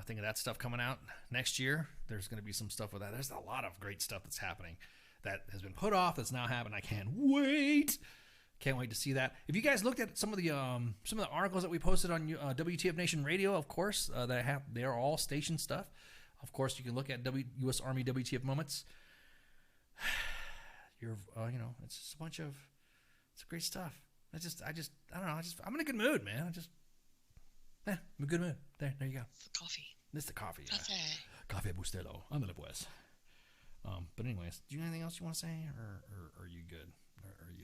Think of that stuff coming out next year. There's going to be some stuff with that. There's a lot of great stuff that's happening that has been put off. That's now happening. I can't wait. Can't wait to see that. If you guys looked at some of the articles that we posted on WTF Nation Radio, of course, they are all station stuff. Of course, you can look at U.S. Army WTF moments. You know, it's just a bunch of great stuff. I don't know. I'm in a good mood, man. I'm in a good mood. There you go. It's the coffee. It's the coffee. Yeah. Coffee. Café Bustelo. Ándale pues. But anyways, do you have anything else you want to say, or are you good?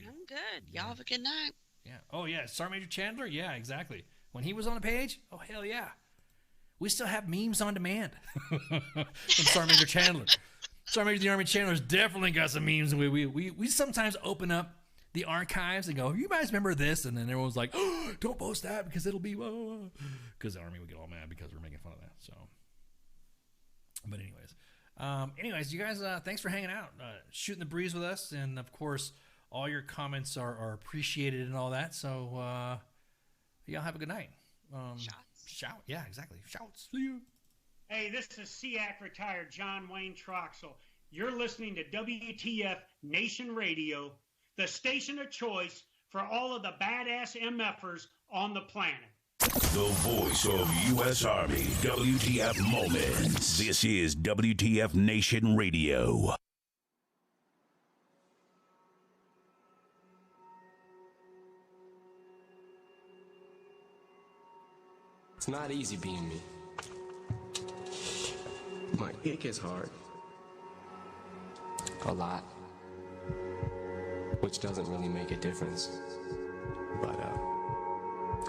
I'm good. Y'all have a good night. Yeah. Oh yeah, Sergeant Major Chandler. Yeah, exactly. When he was on the page, oh hell yeah. We still have memes on demand from Sergeant Major Chandler. Sergeant Major of the Army Chandler's definitely got some memes. We sometimes open up the archives and go, you guys remember this? And then everyone's like, oh, don't post that because it'll be, because the Army would get all mad because we're making fun of that. So, but anyways, you guys, thanks for hanging out, shooting the breeze with us, and of course, all your comments are appreciated and all that. So, y'all have a good night. Shout, yeah, exactly. Shouts. See you. Hey, this is SEAC retired John Wayne Troxel. You're listening to WTF Nation Radio, the station of choice for all of the badass MFers on the planet. The voice of U.S. Army, WTF Moments. This is WTF Nation Radio. It's not easy being me. It gets hard. A lot. Which doesn't really make a difference. But,